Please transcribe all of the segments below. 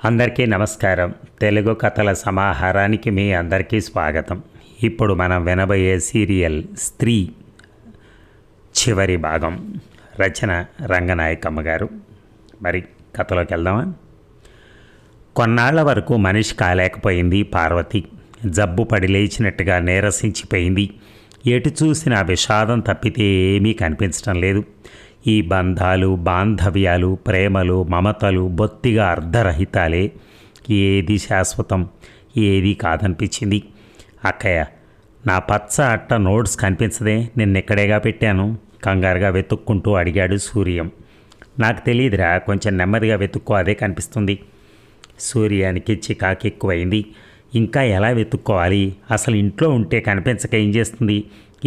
అందరికీ నమస్కారం. తెలుగు కథల సమాహారానికి మీ అందరికీ స్వాగతం. ఇప్పుడు మనం వినబోయే సీరియల్ స్త్రీ చివరి భాగం. రచన రంగనాయకమ్మ గారు. మరి కథలోకి వెళ్దామా? కొన్నాళ్ల వరకు మనిషి కాలేకపోయింది పార్వతి. జబ్బు పడి లేచినట్టుగా నీరసించిపోయింది. ఎటు చూసిన విషాదం తప్పితే ఏమీ కనిపించడం లేదు. ఈ బంధాలు, బాంధవ్యాలు, ప్రేమలు, మమతలు బొత్తిగా అర్ధరహితాలే. ఏది శాశ్వతం, ఏది కాదనిపించింది. అక్కయ్య, నా పచ్చ అట్ట నోట్స్ కనిపించదే, నిన్నెక్కడేగా పెట్టాను కంగారుగా వెతుక్కుంటూ అడిగాడు సూర్యం. నాకు తెలియదురా, కొంచెం నెమ్మదిగా వెతుక్కో, అదే కనిపిస్తుంది. సూర్యానికి చికాకెక్కువైంది. ఇంకా ఎలా వెతుక్కోవాలి? అసలు ఇంట్లో ఉంటే కనిపించక ఏం చేస్తుంది?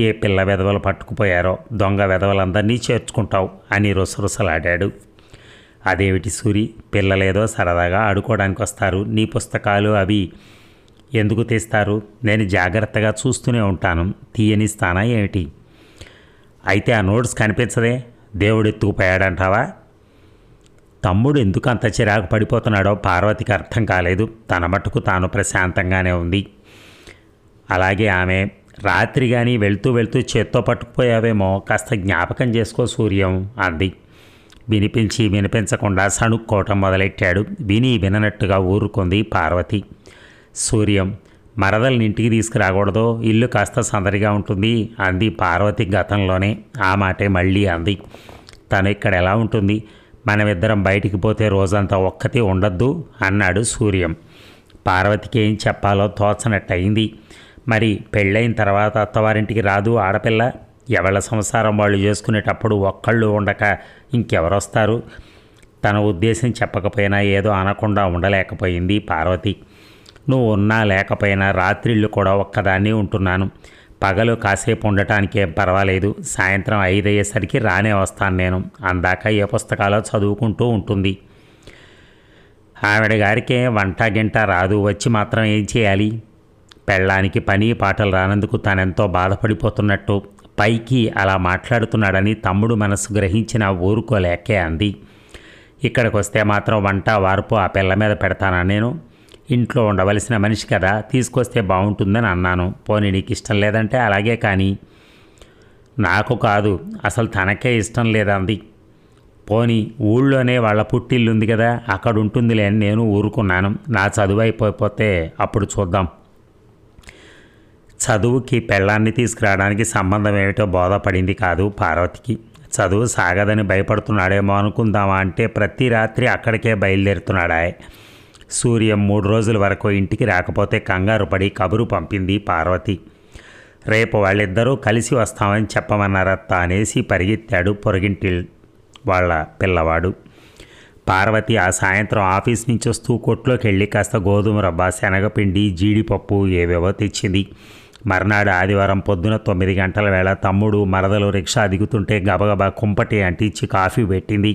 ఏ పిల్ల వెధవలు పట్టుకుపోయారో, దొంగ వెధవలందరినీ చేర్చుకుంటావు అని రుసరుసలాడాడు. అదేమిటి సూరి, పిల్లలేదో సరదాగా ఆడుకోవడానికి వస్తారు, నీ పుస్తకాలు అవి ఎందుకు తీస్తారు? నేను జాగ్రత్తగా చూస్తూనే ఉంటాను, తీయనిస్తానా ఏమిటి? అయితే ఆ నోట్స్ కనిపించదే, దేవుడు ఎత్తుకుపోయాడంటావా? తమ్ముడు ఎందుకు అంత చిరాకు పడిపోతున్నాడో పార్వతికి అర్థం కాలేదు. తన మట్టుకు తాను ప్రశాంతంగానే ఉంది. అలాగే ఆమె, రాత్రి కానీ వెళ్తూ వెళ్తూ చేత్తో పట్టుకుపోయావేమో, కాస్త జ్ఞాపకం చేసుకో సూర్యం అంది. వినిపించి వినిపించకుండా సణుక్కోవటం మొదలెట్టాడు. విని విననట్టుగా ఊరుకుంది పార్వతి. సూర్యం, మరదల్ని ఇంటికి తీసుకురాకూడదో, ఇల్లు కాస్త సందడిగా ఉంటుంది అంది పార్వతి గతంలోనే. ఆ మాటే మళ్ళీ అంది. తను ఇక్కడ ఎలా ఉంటుంది? మనమిద్దరం బయటికి పోతే రోజంతా ఒక్కతే ఉండద్దు అన్నాడు సూర్యం. పార్వతికి ఏం చెప్పాలో తోచనట్టయింది. మరి పెళ్ళైన తర్వాత అత్తవారింటికి రాదు ఆడపిల్ల? ఎవళ్ళ సంసారం వాళ్ళు చేసుకునేటప్పుడు ఒక్కళ్ళు ఉండక ఇంకెవరొస్తారు? తన ఉద్దేశం చెప్పకపోయినా ఏదో అనకుండా ఉండలేకపోయింది పార్వతి. నువ్వు ఉన్నా లేకపోయినా రాత్రిళ్ళు కూడా ఒక్కదాన్ని ఉంటున్నాను. పగలు కాసేపు ఉండటానికి ఏం పర్వాలేదు, సాయంత్రం 5 అయ్యేసరికి రానే వస్తాను నేను. అందాక ఏ పుస్తకాలో చదువుకుంటూ ఉంటుంది. ఆవిడ గారికి వంట గింట రాదు, వచ్చి మాత్రం ఏం చేయాలి? పెళ్ళానికి పని పాటలు రానందుకు తనెంతో బాధపడిపోతున్నట్టు పైకి అలా మాట్లాడుతున్నాడని తమ్ముడు మనసు గ్రహించిన ఊరుకోలేకే అంది. ఇక్కడికి వస్తే మాత్రం వంట వార్పు ఆ పిల్ల మీద పెడతానా నేను? ఇంట్లో ఉండవలసిన మనిషి కదా, తీసుకొస్తే బాగుంటుందని అన్నాను. పోనీ నీకు ఇష్టం లేదంటే అలాగే, కానీ నాకు కాదు, అసలు తనకే ఇష్టం లేదంది. పోనీ ఊళ్ళోనే వాళ్ళ పుట్టిల్లుంది కదా, అక్కడ ఉంటుందిలే అని నేను ఊరుకున్నాను. నా చదువు అయిపోతే అప్పుడు చూద్దాం. చదువుకి పెళ్ళాన్ని తీసుకురావడానికి సంబంధం ఏమిటో బోధపడింది కాదు పార్వతికి. చదువు సాగదని భయపడుతున్నాడేమో అనుకుందామా అంటే ప్రతి రాత్రి అక్కడికే బయలుదేరుతున్నాడా. సూర్యం 3 రోజుల వరకు ఇంటికి రాకపోతే కంగారు పడి కబురు పంపింది పార్వతి. రేపు వాళ్ళిద్దరూ కలిసి వస్తామని చెప్పమన్నారత్త అనేసి పరిగెత్తాడు పొరుగింటి వాళ్ళ పిల్లవాడు. పార్వతి ఆ సాయంత్రం ఆఫీస్ నుంచి వస్తూ కొట్లోకి వెళ్ళి కాస్త గోధుమ రవ్వ, శనగపిండి, జీడిపప్పు ఏవేవో తెచ్చింది. మర్నాడు ఆదివారం పొద్దున 9 గంటల వేళ తమ్ముడు మరదలు రిక్షా దిగుతుంటే గబగబా కుంపటి అంటించి కాఫీ పెట్టింది.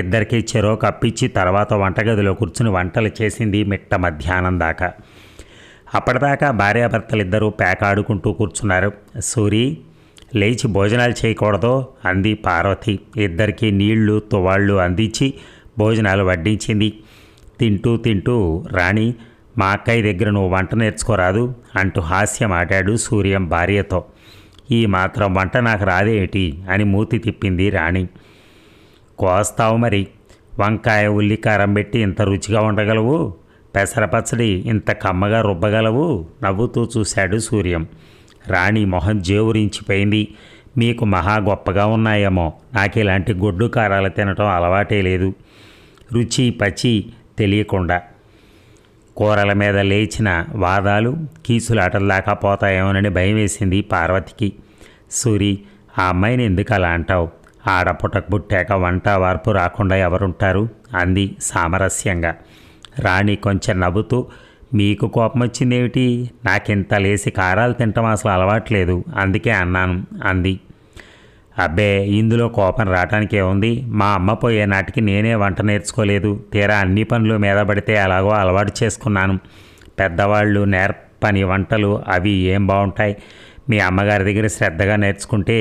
ఇద్దరికీ చెరో కప్పించి తర్వాత వంటగదిలో కూర్చుని వంటలు చేసింది మిట్ట మధ్యాహ్నం దాకా. అప్పటిదాకా భార్యాభర్తలిద్దరూ పేకాడుకుంటూ కూర్చున్నారు. సూరి, లేచి భోజనాలు చేయకూడదో అంది పార్వతి. ఇద్దరికీ నీళ్లు తువాళ్ళు అందించి భోజనాలు వడ్డించింది. తింటూ తింటూ, రాణి, మా అక్కయ్య దగ్గర నువ్వు వంట నేర్చుకోరాదు అంటూ హాస్యం ఆడాడు సూర్యం భార్యతో. ఈ మాత్రం వంట నాకు రాదేమిటి అని మూతి తిప్పింది రాణి. కోస్తావు మరి, వంకాయ ఉల్లికారం పెట్టి ఇంత రుచిగా ఉండగలవు, పెసరపచ్చడి ఇంత కమ్మగా రుబ్బగలవు నవ్వుతూ చూశాడు సూర్యం. రాణి మొహం జేవురించిపోయింది. మీకు మహా గొప్పగా ఉన్నాయేమో, నాకు ఇలాంటి గొడ్డు కారాలు తినటం అలవాటే లేదు. రుచి పచి తెలియకుండా కూరల మీద లేచిన వాదాలు కీచులాటల్దాకా పోతాయేమోనని భయం వేసింది పార్వతికి. సూరి, ఆ అమ్మాయిని ఎందుకు అలా అంటావు? ఆడపుటకు పుట్టాక వంట వార్పు రాకుండా ఎవరుంటారు అంది సామరస్యంగా. రాణి కొంచెం నవ్వుతూ, మీకు కోపం వచ్చిందేమిటి? నాకింత లేసి కారాలు తినటం అసలు అలవాట్లేదు, అందుకే అన్నాను అంది. అబ్బే, ఇందులో కోపం రావటానికి ఏముంది? మా అమ్మ పోయే నాటికి నేనే వంట నేర్చుకోలేదు. తీరా అన్ని పనులు మీద పడితే అలాగో అలవాటు చేసుకున్నాను. పెద్దవాళ్ళు నేర్పని వంటలు అవి ఏం బాగుంటాయి? మీ అమ్మగారి దగ్గర శ్రద్ధగా నేర్చుకుంటే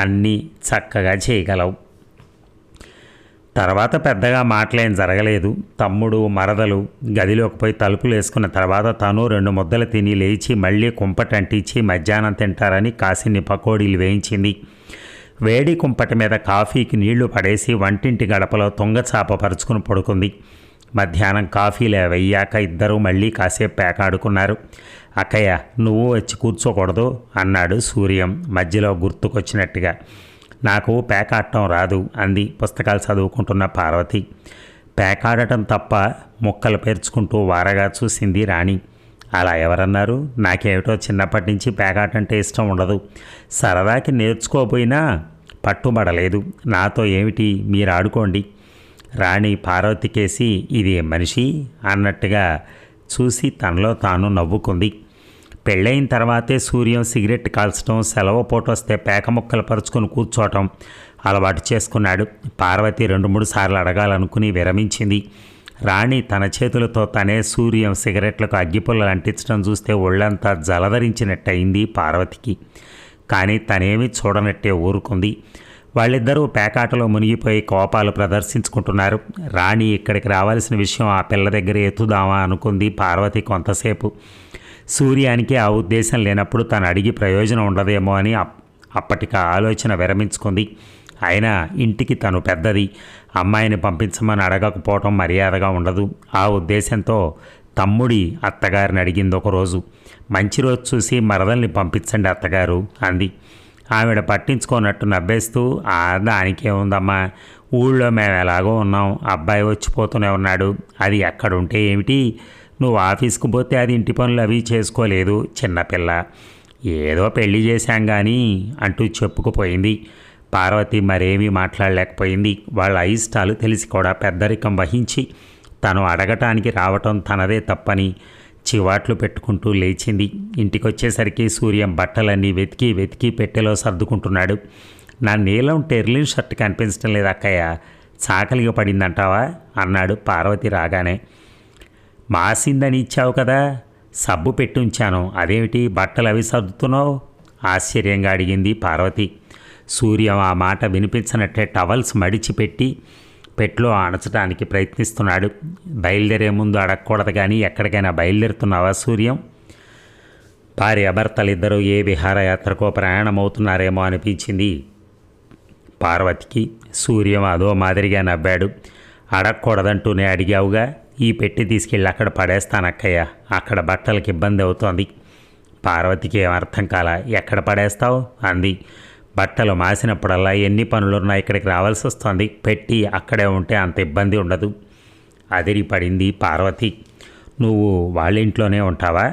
అన్నీ చక్కగా చేయగలవు. తర్వాత పెద్దగా మాటలేం జరగలేదు. తమ్ముడు మరదలు గదిలోకి పోయి తలుపులు వేసుకున్న తర్వాత తను 2 ముద్దలు తిని లేచి మళ్ళీ కుంపటంటించి మధ్యాహ్నం తింటారని కాసిన్ని పకోడీలు వేయించింది. వేడి కుంపటి మీద కాఫీకి నీళ్లు పడేసి వంటింటి గడపలో తుంగచాప పరుచుకుని పడుకుంది. మధ్యాహ్నం కాఫీలు వెయ్యాక ఇద్దరూ మళ్ళీ కాసేపు పేకాడుకున్నారు. అక్కయ్య, నువ్వు వచ్చి కూర్చోకూడదు అన్నాడు సూర్యం మధ్యలో గుర్తుకొచ్చినట్టుగా. నాకు పేకాడటం రాదు అంది పుస్తకాలు చదువుకుంటున్న పార్వతి. పేకాడటం తప్ప ముక్కలు పేర్చుకుంటూ వారగా చూసింది రాణి. అలా ఎవరన్నారు? నాకేమిటో చిన్నప్పటి నుంచి పేకాటంటే ఇష్టం ఉండదు. సరదాకి నేర్చుకోపోయినా పట్టుబడలేదు. నాతో ఏమిటి, మీరు ఆడుకోండి. రాణి పార్వతికేసి ఇది మనిషి అన్నట్టుగా చూసి తనలో తాను నవ్వుకుంది. పెళ్ళైన తర్వాతే సూర్యం సిగరెట్ కాల్చడం, సెలవు పూట వస్తే పేక ముక్కలు పరుచుకొని కూర్చోవటం అలవాటు చేసుకున్నాడు. పార్వతి 2-3 సార్లు అడగాలనుకుని విరమించింది. రాణి తన చేతులతో తనే సూర్యం సిగరెట్లకు అగ్గిపుల్లలు అంటించడం చూస్తే ఒళ్ళంతా జలధరించినట్టయింది పార్వతికి. కానీ తనేమీ చూడనట్టే ఊరుకుంది. వాళ్ళిద్దరూ పేకాటలో మునిగిపోయి కోపాలు ప్రదర్శించుకుంటున్నారు. రాణి ఇక్కడికి రావాల్సిన విషయం ఆ పిల్ల దగ్గర ఎత్తుదామా అనుకుంది పార్వతి కొంతసేపు. సూర్యానికి ఆ ఉద్దేశం లేనప్పుడు తను అడిగి ప్రయోజనం ఉండదేమో అని అప్పటికి ఆలోచన విరమించుకుంది. అయినా ఇంటికి తను పెద్దది, అమ్మాయిని పంపించమని అడగకపోవటం మర్యాదగా ఉండదు. ఆ ఉద్దేశంతో తమ్ముడి అత్తగారిని అడిగింది ఒకరోజు. మంచి రోజు చూసి మరదల్ని పంపించండి అత్తగారు అంది. ఆవిడ పట్టించుకోనట్టు నవ్వేస్తూ, దానికేముందమ్మా, ఊళ్ళో మేము ఎలాగో ఉన్నాం, అబ్బాయి వచ్చిపోతూనే ఉన్నాడు, అది ఎక్కడుంటే ఏమిటి, నువ్వు ఆఫీస్కు పోతే అది ఇంటి పనులు అవి చేసుకోలేదు, చిన్నపిల్ల, ఏదో పెళ్లి చేశాం కానీ అంటూ చెప్పుకుపోయింది. పార్వతి మరేమీ మాట్లాడలేకపోయింది. వాళ్ళ అయిష్టాలు తెలిసి కూడా పెద్దరికం వహించి తను అడగటానికి రావటం తనదే తప్పని చివాట్లు పెట్టుకుంటూ లేచింది. ఇంటికొచ్చేసరికి సూర్యం బట్టలన్నీ వెతికి వెతికి పెట్టెలో సర్దుకుంటున్నాడు. నా నీలం టెర్లిన్ షర్ట్ కనిపించడం లేదు అక్కయ్య, చాకలిగా పడిందంటావా అన్నాడు పార్వతి రాగానే. మాసిందని ఇచ్చావు కదా, సబ్బు పెట్టి ఉంచాను, అదేమిటి బట్టలు అవి సర్దుతున్నావు ఆశ్చర్యంగా అడిగింది పార్వతి. సూర్యం ఆ మాట వినిపించినట్టే టవల్స్ మడిచిపెట్టి పెట్లో అణచడానికి ప్రయత్నిస్తున్నాడు. బయలుదేరే ముందు అడగకూడదు కానీ ఎక్కడికైనా బయలుదేరుతున్నావా సూర్యం? భార్యాభర్తలిద్దరూ ఏ విహారయాత్రకో ప్రయాణమవుతున్నారేమో అనిపించింది పార్వతికి. సూర్యం అదో మాదిరిగా నవ్వాడు. అడగకూడదంటూనే అడిగావుగా, ఈ పెట్టి తీసుకెళ్ళి అక్కడ పడేస్తానక్కయ్య, అక్కడ బట్టలకి ఇబ్బంది అవుతోంది. పార్వతికి ఏం అర్థం కాల. ఎక్కడ పడేస్తావు అంది. బట్టలు మాసినప్పుడల్లా ఎన్ని పనులున్నా ఇక్కడికి రావాల్సి వస్తుంది, పెట్టి అక్కడే ఉంటే అంత ఇబ్బంది ఉండదు. అదిరి పడింది పార్వతి. నువ్వు వాళ్ళ ఇంట్లోనే ఉంటావా?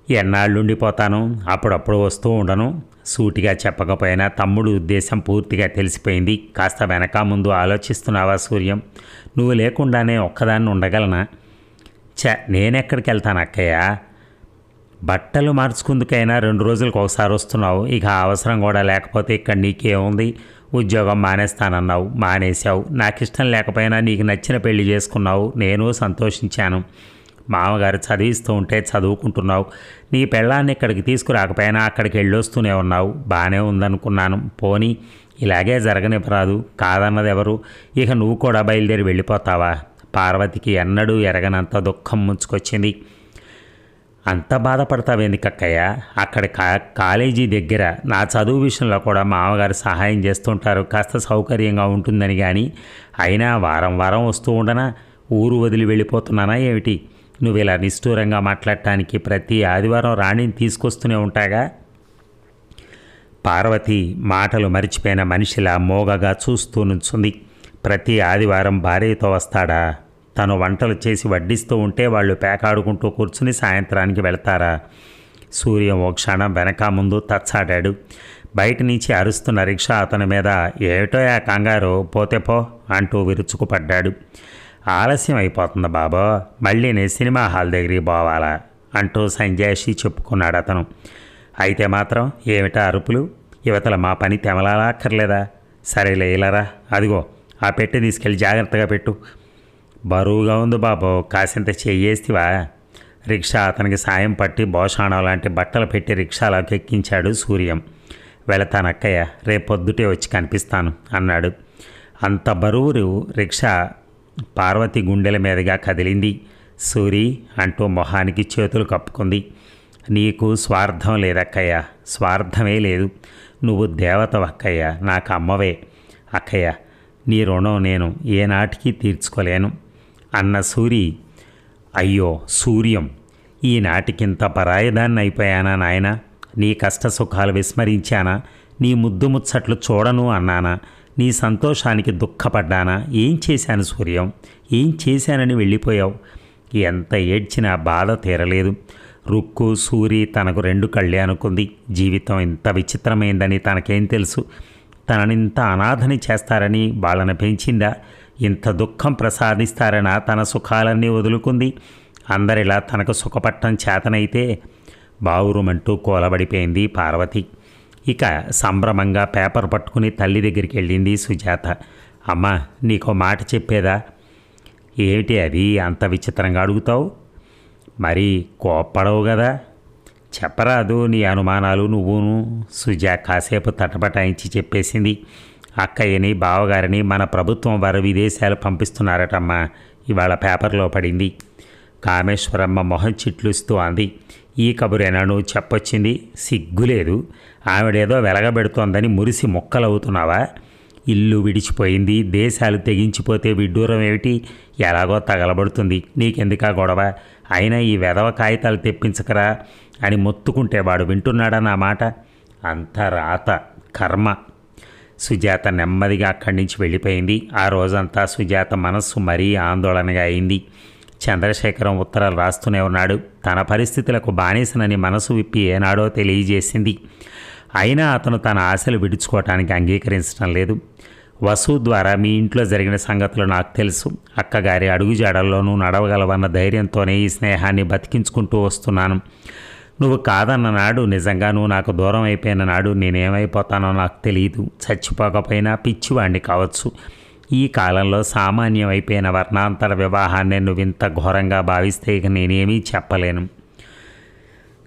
ఎన్నాళ్ళు ఉండిపోతాను, అప్పుడప్పుడు వస్తూ ఉండను. సూటిగా చెప్పకపోయినా తమ్ముడు ఉద్దేశం పూర్తిగా తెలిసిపోయింది. కాస్త వెనక ముందు ఆలోచిస్తున్నావా సూర్యం? నువ్వు లేకుండానే ఒక్కదాన్ని ఉండగలనా? నేనెక్కడికి వెళ్తాను అక్కయ్య? బట్టలు మార్చుకుందుకైనా 2 రోజులకు ఒకసారి వస్తున్నావు, ఇక అవసరం కూడా లేకపోతే ఇక్కడ నీకేముంది? ఉద్యోగం మానేస్తానన్నావు, మానేశావు. నాకు ఇష్టం లేకపోయినా నీకు నచ్చిన పెళ్లి చేసుకున్నావు, నేను సంతోషించాను. మామగారు చదివిస్తూ ఉంటే చదువుకుంటున్నావు. నీ పెళ్ళాన్ని ఇక్కడికి తీసుకురాకపోయినా అక్కడికి వెళ్ళొస్తూనే ఉన్నావు, బాగానే ఉందనుకున్నాను. పోనీ ఇలాగే జరగనివ్వరాదు, కాదన్నది ఎవరు? ఇక నువ్వు కూడా బయలుదేరి వెళ్ళిపోతావా? పార్వతికి ఎన్నడూ ఎరగనంత దుఃఖం ముంచుకొచ్చింది. అంత బాధపడతావెందుకక్కయ్య? అక్కడ కాలేజీ దగ్గర నా చదువు విషయంలో కూడా మామగారు సహాయం చేస్తుంటారు, కాస్త సౌకర్యంగా ఉంటుందని. కానీ అయినా వారం వారం వస్తూ ఉండనా? ఊరు వదిలి వెళ్ళిపోతున్నానా ఏమిటి? నువ్వు ఇలా నిష్ఠూరంగా మాట్లాడటానికి ప్రతి ఆదివారం రాణిని తీసుకొస్తూనే ఉంటాగా. పార్వతి మాటలు మరిచిపోయిన మనిషిలా మోగగా చూస్తూ నుంచుంది. ప్రతి ఆదివారం భార్యతో వస్తాడా? తను వంటలు చేసి వడ్డిస్తూ ఉంటే వాళ్ళు పేకాడుకుంటూ కూర్చుని సాయంత్రానికి వెళ్తారా? సూర్యం ఓ క్షణం వెనక ముందు తచ్చాడాడు. బయట నుంచి అరుస్తున్న రిక్షా అతని మీద ఏమిటో ఆ కంగారు, పోతే పో అంటూ విరుచుకుపడ్డాడు. ఆలస్యం అయిపోతుంది బాబో, మళ్ళీ నేను సినిమా హాల్ దగ్గరికి పోవాలా అంటూ సంజాయిషి చెప్పుకున్నాడు అతను. అయితే మాత్రం ఏమిటా అరుపులు? యువతల మా పని తెమలాలక్కర్లేదా? సరేలే ఇలారా, అదిగో ఆ పెట్టి తీసుకెళ్ళి జాగ్రత్తగా పెట్టు. బరువుగా ఉంది బాబు, కాసింత చెయ్యేస్తివా? రిక్షా అతనికి సాయం పట్టి భోషాణం లాంటి బట్టలు పెట్టి రిక్షాలోకి ఎక్కించాడు సూర్యం. వెళతానక్కయ్య, రేపొద్దుటే వచ్చి కనిపిస్తాను అన్నాడు. అంత బరువు రిక్షా పార్వతి గుండెల మీదుగా కదిలింది. సూరి అంటూ మొహానికి చేతులు కప్పుకుంది. నీకు స్వార్థం లేదక్కయ్య, స్వార్థమే లేదు. నువ్వు దేవతవక్కయ్య, నాకు అమ్మవే. అక్కయ్య, నీ రుణం నేను ఏనాటికి తీర్చుకోలేను అన్న సూరి, అయ్యో సూర్యం, ఈనాటికింత పరాయదాన్ని అయిపోయానా నాయన? నీ కష్ట సుఖాలు విస్మరించానా? నీ ముద్దు ముచ్చట్లు చూడను అన్నానా? నీ సంతోషానికి దుఃఖపడ్డానా? ఏం చేశాను సూర్యం, ఏం చేశానని వెళ్ళిపోయావు? ఎంత ఏడ్చినా బాధ తీరలేదు. రుక్కు సూరి తనకు 2 కళ్ళే అనుకుంది. జీవితం ఇంత విచిత్రమైందని తనకేం తెలుసు? తననింత అనాథని చేస్తారని వాళ్ళని పెంచిందా? ఇంత దుఃఖం ప్రసాదిస్తారనా తన సుఖాలన్నీ వదులుకుంది? అందరిలా తనకు సుఖపట్టం చేతనైతే బావురుమంటూ కూలబడిపోయింది పార్వతి. ఇక సంభ్రమంగా పేపర్ పట్టుకుని తల్లి దగ్గరికి వెళ్ళింది సుజాత. అమ్మా, నీకో మాట చెప్పేదా? ఏమిటి అది అంత విచిత్రంగా అడుగుతావు? మరి కోప్పడవు కదా, చెప్పరాదు నీ అనుమానాలు నువ్వును. సుజా కాసేపు తటపటాయించి చెప్పేసింది. అక్కయ్యని బావగారిని మన ప్రభుత్వం వారు విదేశాలు పంపిస్తున్నారటమ్మా, ఇవాళ పేపర్లో పడింది. కామేశ్వరమ్మ మొహం చిట్లుస్తూ అంది. ఈ కబురేనా నువ్వు చెప్పొచ్చింది? సిగ్గులేదు. ఆవిడేదో వెలగబెడుతోందని మురిసి మొక్కలవుతున్నావా? ఇల్లు విడిచిపోయింది, దేశాలు తెగించిపోతే విడ్డూరం ఏమిటి? ఎలాగో తగలబడుతుంది, నీకెందుకా గొడవ? అయినా ఈ వెధవ కాగితాలు తెప్పించకరా అని మొత్తుకుంటే వాడు వింటున్నాడా నా మాట? అంత రాత కర్మ. సుజాత నెమ్మదిగా అక్కడి నుంచి వెళ్ళిపోయింది. ఆ రోజంతా సుజాత మనస్సు మరీ ఆందోళనగా అయింది. చంద్రశేఖరం ఉత్తరాలు రాస్తూనే ఉన్నాడు. తన పరిస్థితులకు బానిసనని మనసు విప్పి ఏనాడో తెలియజేసింది. అయినా అతను తన ఆశలు విడుచుకోవటానికి అంగీకరించడం లేదు. వసు ద్వారా మీ ఇంట్లో జరిగిన సంగతులు నాకు తెలుసు. అక్కగారి అడుగుజాడల్లోనూ నడవగలవన్న ధైర్యంతోనే ఈ స్నేహాన్ని బతికించుకుంటూ వస్తున్నాను. నువ్వు కాదన్న నాడు, నిజంగా నువ్వు నాకు దూరం అయిపోయిన నాడు నేనేమైపోతానో నాకు తెలియదు. చచ్చిపోకపోయినా పిచ్చివాణ్ణి కావచ్చు. ఈ కాలంలో సామాన్యం అయిపోయిన వర్ణాంతర వివాహాన్ని నువ్వు ఇంత ఘోరంగా భావిస్తే ఇక నేనేమీ చెప్పలేను.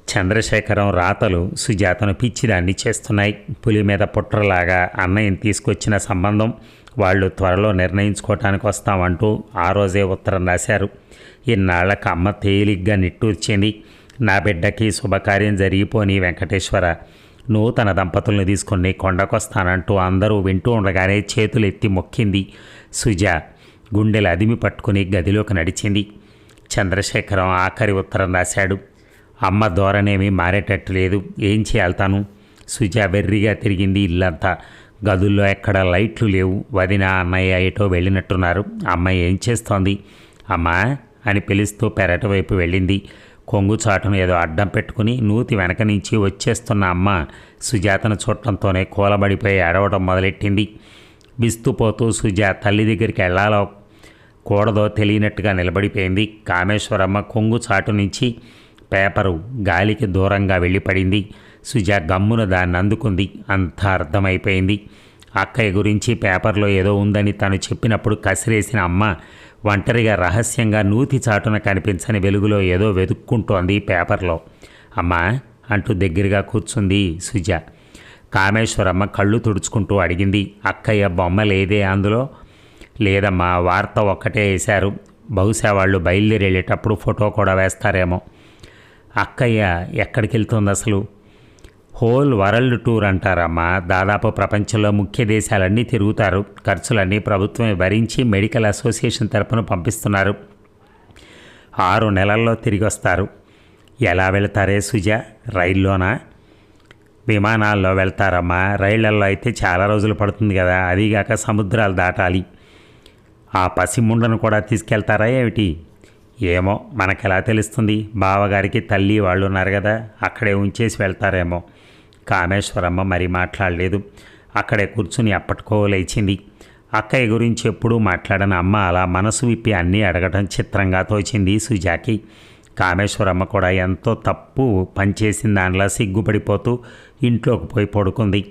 చంద్రశేఖరం రాతలు సుజాతను పిచ్చిదాన్ని చేస్తున్నాయి. పులి మీద పుట్రలాగా అన్నయ్యని తీసుకొచ్చిన సంబంధం వాళ్ళు త్వరలో నిర్ణయించుకోవటానికి వస్తామంటూ ఆ రోజే ఉత్తరం రాశారు. ఇన్నాళ్లకు అమ్మ తేలిగ్గా నిట్టూర్చింది. నా బిడ్డకి శుభకార్యం జరిగిపోని వెంకటేశ్వర, నూతన దంపతుల్ని తీసుకుని కొండకొస్తానంటూ అందరూ వింటూ ఉండగానే చేతులు ఎత్తి మొక్కింది. సుజా గుండెలు అదిమి పట్టుకుని గదిలోకి నడిచింది. చంద్రశేఖరం ఆఖరి ఉత్తరం రాశాడు. అమ్మ ధోరణేమీ మారేటట్టు లేదు. ఏం చేయాల్తాను? సుజా వెర్రిగా తిరిగింది ఇల్లంతా. గదుల్లో ఎక్కడ లైట్లు లేవు. వదిన అన్నయ్య ఏటో వెళ్ళినట్టున్నారు. అమ్మాయి ఏం చేస్తోంది? అమ్మా అని పిలుస్తూ పెరటి వైపు వెళ్ళింది. కొంగు చాటును ఏదో అడ్డం పెట్టుకుని నూతి వెనక నుంచి వచ్చేస్తున్న అమ్మ సుజాతను చూడటంతోనే కూలబడిపోయి ఏడవడం మొదలెట్టింది. బిస్తుపోతూ సుజా తల్లి దగ్గరికి వెళ్ళాలో కూడదో తెలియనట్టుగా నిలబడిపోయింది. కామేశ్వరమ్మ కొంగు చాటు నుంచి పేపరు గాలికి దూరంగా వెళ్ళిపడింది. సుజా గమ్మున దాన్ని అందుకుంది. అంతా అర్థమైపోయింది. అక్కయ్య గురించి పేపర్లో ఏదో ఉందని తను చెప్పినప్పుడు కసిరేసిన అమ్మ ఒంటరిగా రహస్యంగా నూతి చాటున కనిపించని వెలుగులో ఏదో వెతుక్కుంటోంది పేపర్లో. అమ్మా అంటూ దగ్గరగా కూర్చుంది సుజా. కామేశ్వరమ్మ కళ్ళు తుడుచుకుంటూ అడిగింది. అక్కయ్య బొమ్మ లేదే అందులో? లేదమ్మా, వార్త ఒక్కటే వేశారు. బహుశా వాళ్ళు బయలుదేరి వెళ్ళేటప్పుడు ఫోటో కూడా వేస్తారేమో. అక్కయ్య ఎక్కడికి వెళ్తుంది అసలు? హోల్ వరల్డ్ టూర్ అంటారమ్మా. దాదాపు ప్రపంచంలో ముఖ్య దేశాలన్నీ తిరుగుతారు. ఖర్చులన్నీ ప్రభుత్వమే భరించి మెడికల్ అసోసియేషన్ తరపున పంపిస్తున్నారు. 6 నెలల్లో తిరిగి వస్తారు. ఎలా వెళ్తారే సుజా? రైల్లోనా? విమానాల్లో వెళ్తారమ్మా. రైళ్లల్లో అయితే చాలా రోజులు పడుతుంది కదా, అదీగాక సముద్రాలు దాటాలి. ఆ పసిముండను కూడా తీసుకెళ్తారా ఏమిటి? ఏమో, మనకెలా తెలుస్తుంది? బావగారికి తల్లి వాళ్ళు ఉన్నారు కదా, అక్కడే ఉంచేసి వెళ్తారేమో. కామేశ్వరమ్మ మరి మాట్లాడలేదు. అక్కడే కూర్చుని అప్పటికో లేచింది. అక్కయ్య గురించి ఎప్పుడూ మాట్లాడని అమ్మ అలా మనసు విప్పి అన్నీ అడగటం చిత్రంగా తోచింది సుజాకి. కామేశ్వరమ్మ కూడా ఎంతో తప్పు పనిచేసిన దానిలా సిగ్గుపడిపోతూ ఇంట్లోకి పోయి పడుకుంది.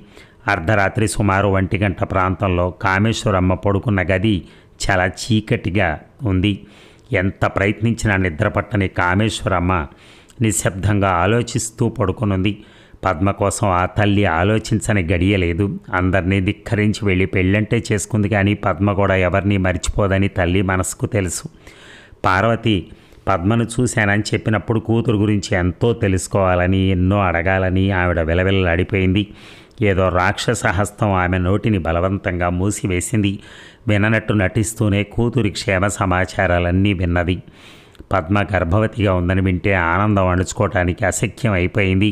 అర్ధరాత్రి సుమారు 1 గంట ప్రాంతంలో కామేశ్వరమ్మ పడుకున్న గది చాలా చీకటిగా ఉంది. ఎంత ప్రయత్నించినా నిద్రపట్టని కామేశ్వరమ్మ నిశ్శబ్దంగా ఆలోచిస్తూ పడుకునుంది. పద్మ కోసం ఆ తల్లి ఆలోచించని గడియలేదు. అందరినీ ధిక్కరించి వెళ్ళి పెళ్ళంటే చేసుకుంది, కానీ పద్మ కూడా ఎవరిని మర్చిపోదని తల్లి మనసుకు తెలుసు. పార్వతి పద్మను చూశానని చెప్పినప్పుడు కూతురు గురించి ఎంతో తెలుసుకోవాలని, ఎన్నో అడగాలని ఆవిడ విలవిల్లాడిపోయింది. ఏదో రాక్షస హస్తం ఆమె నోటిని బలవంతంగా మూసివేసింది. విననట్టు నటిస్తూనే కూతురి క్షేమ సమాచారాలన్నీ విన్నది. పద్మ గర్భవతిగా ఉందని వింటే ఆనందం అణుచుకోవటానికి అశక్యం అయిపోయింది.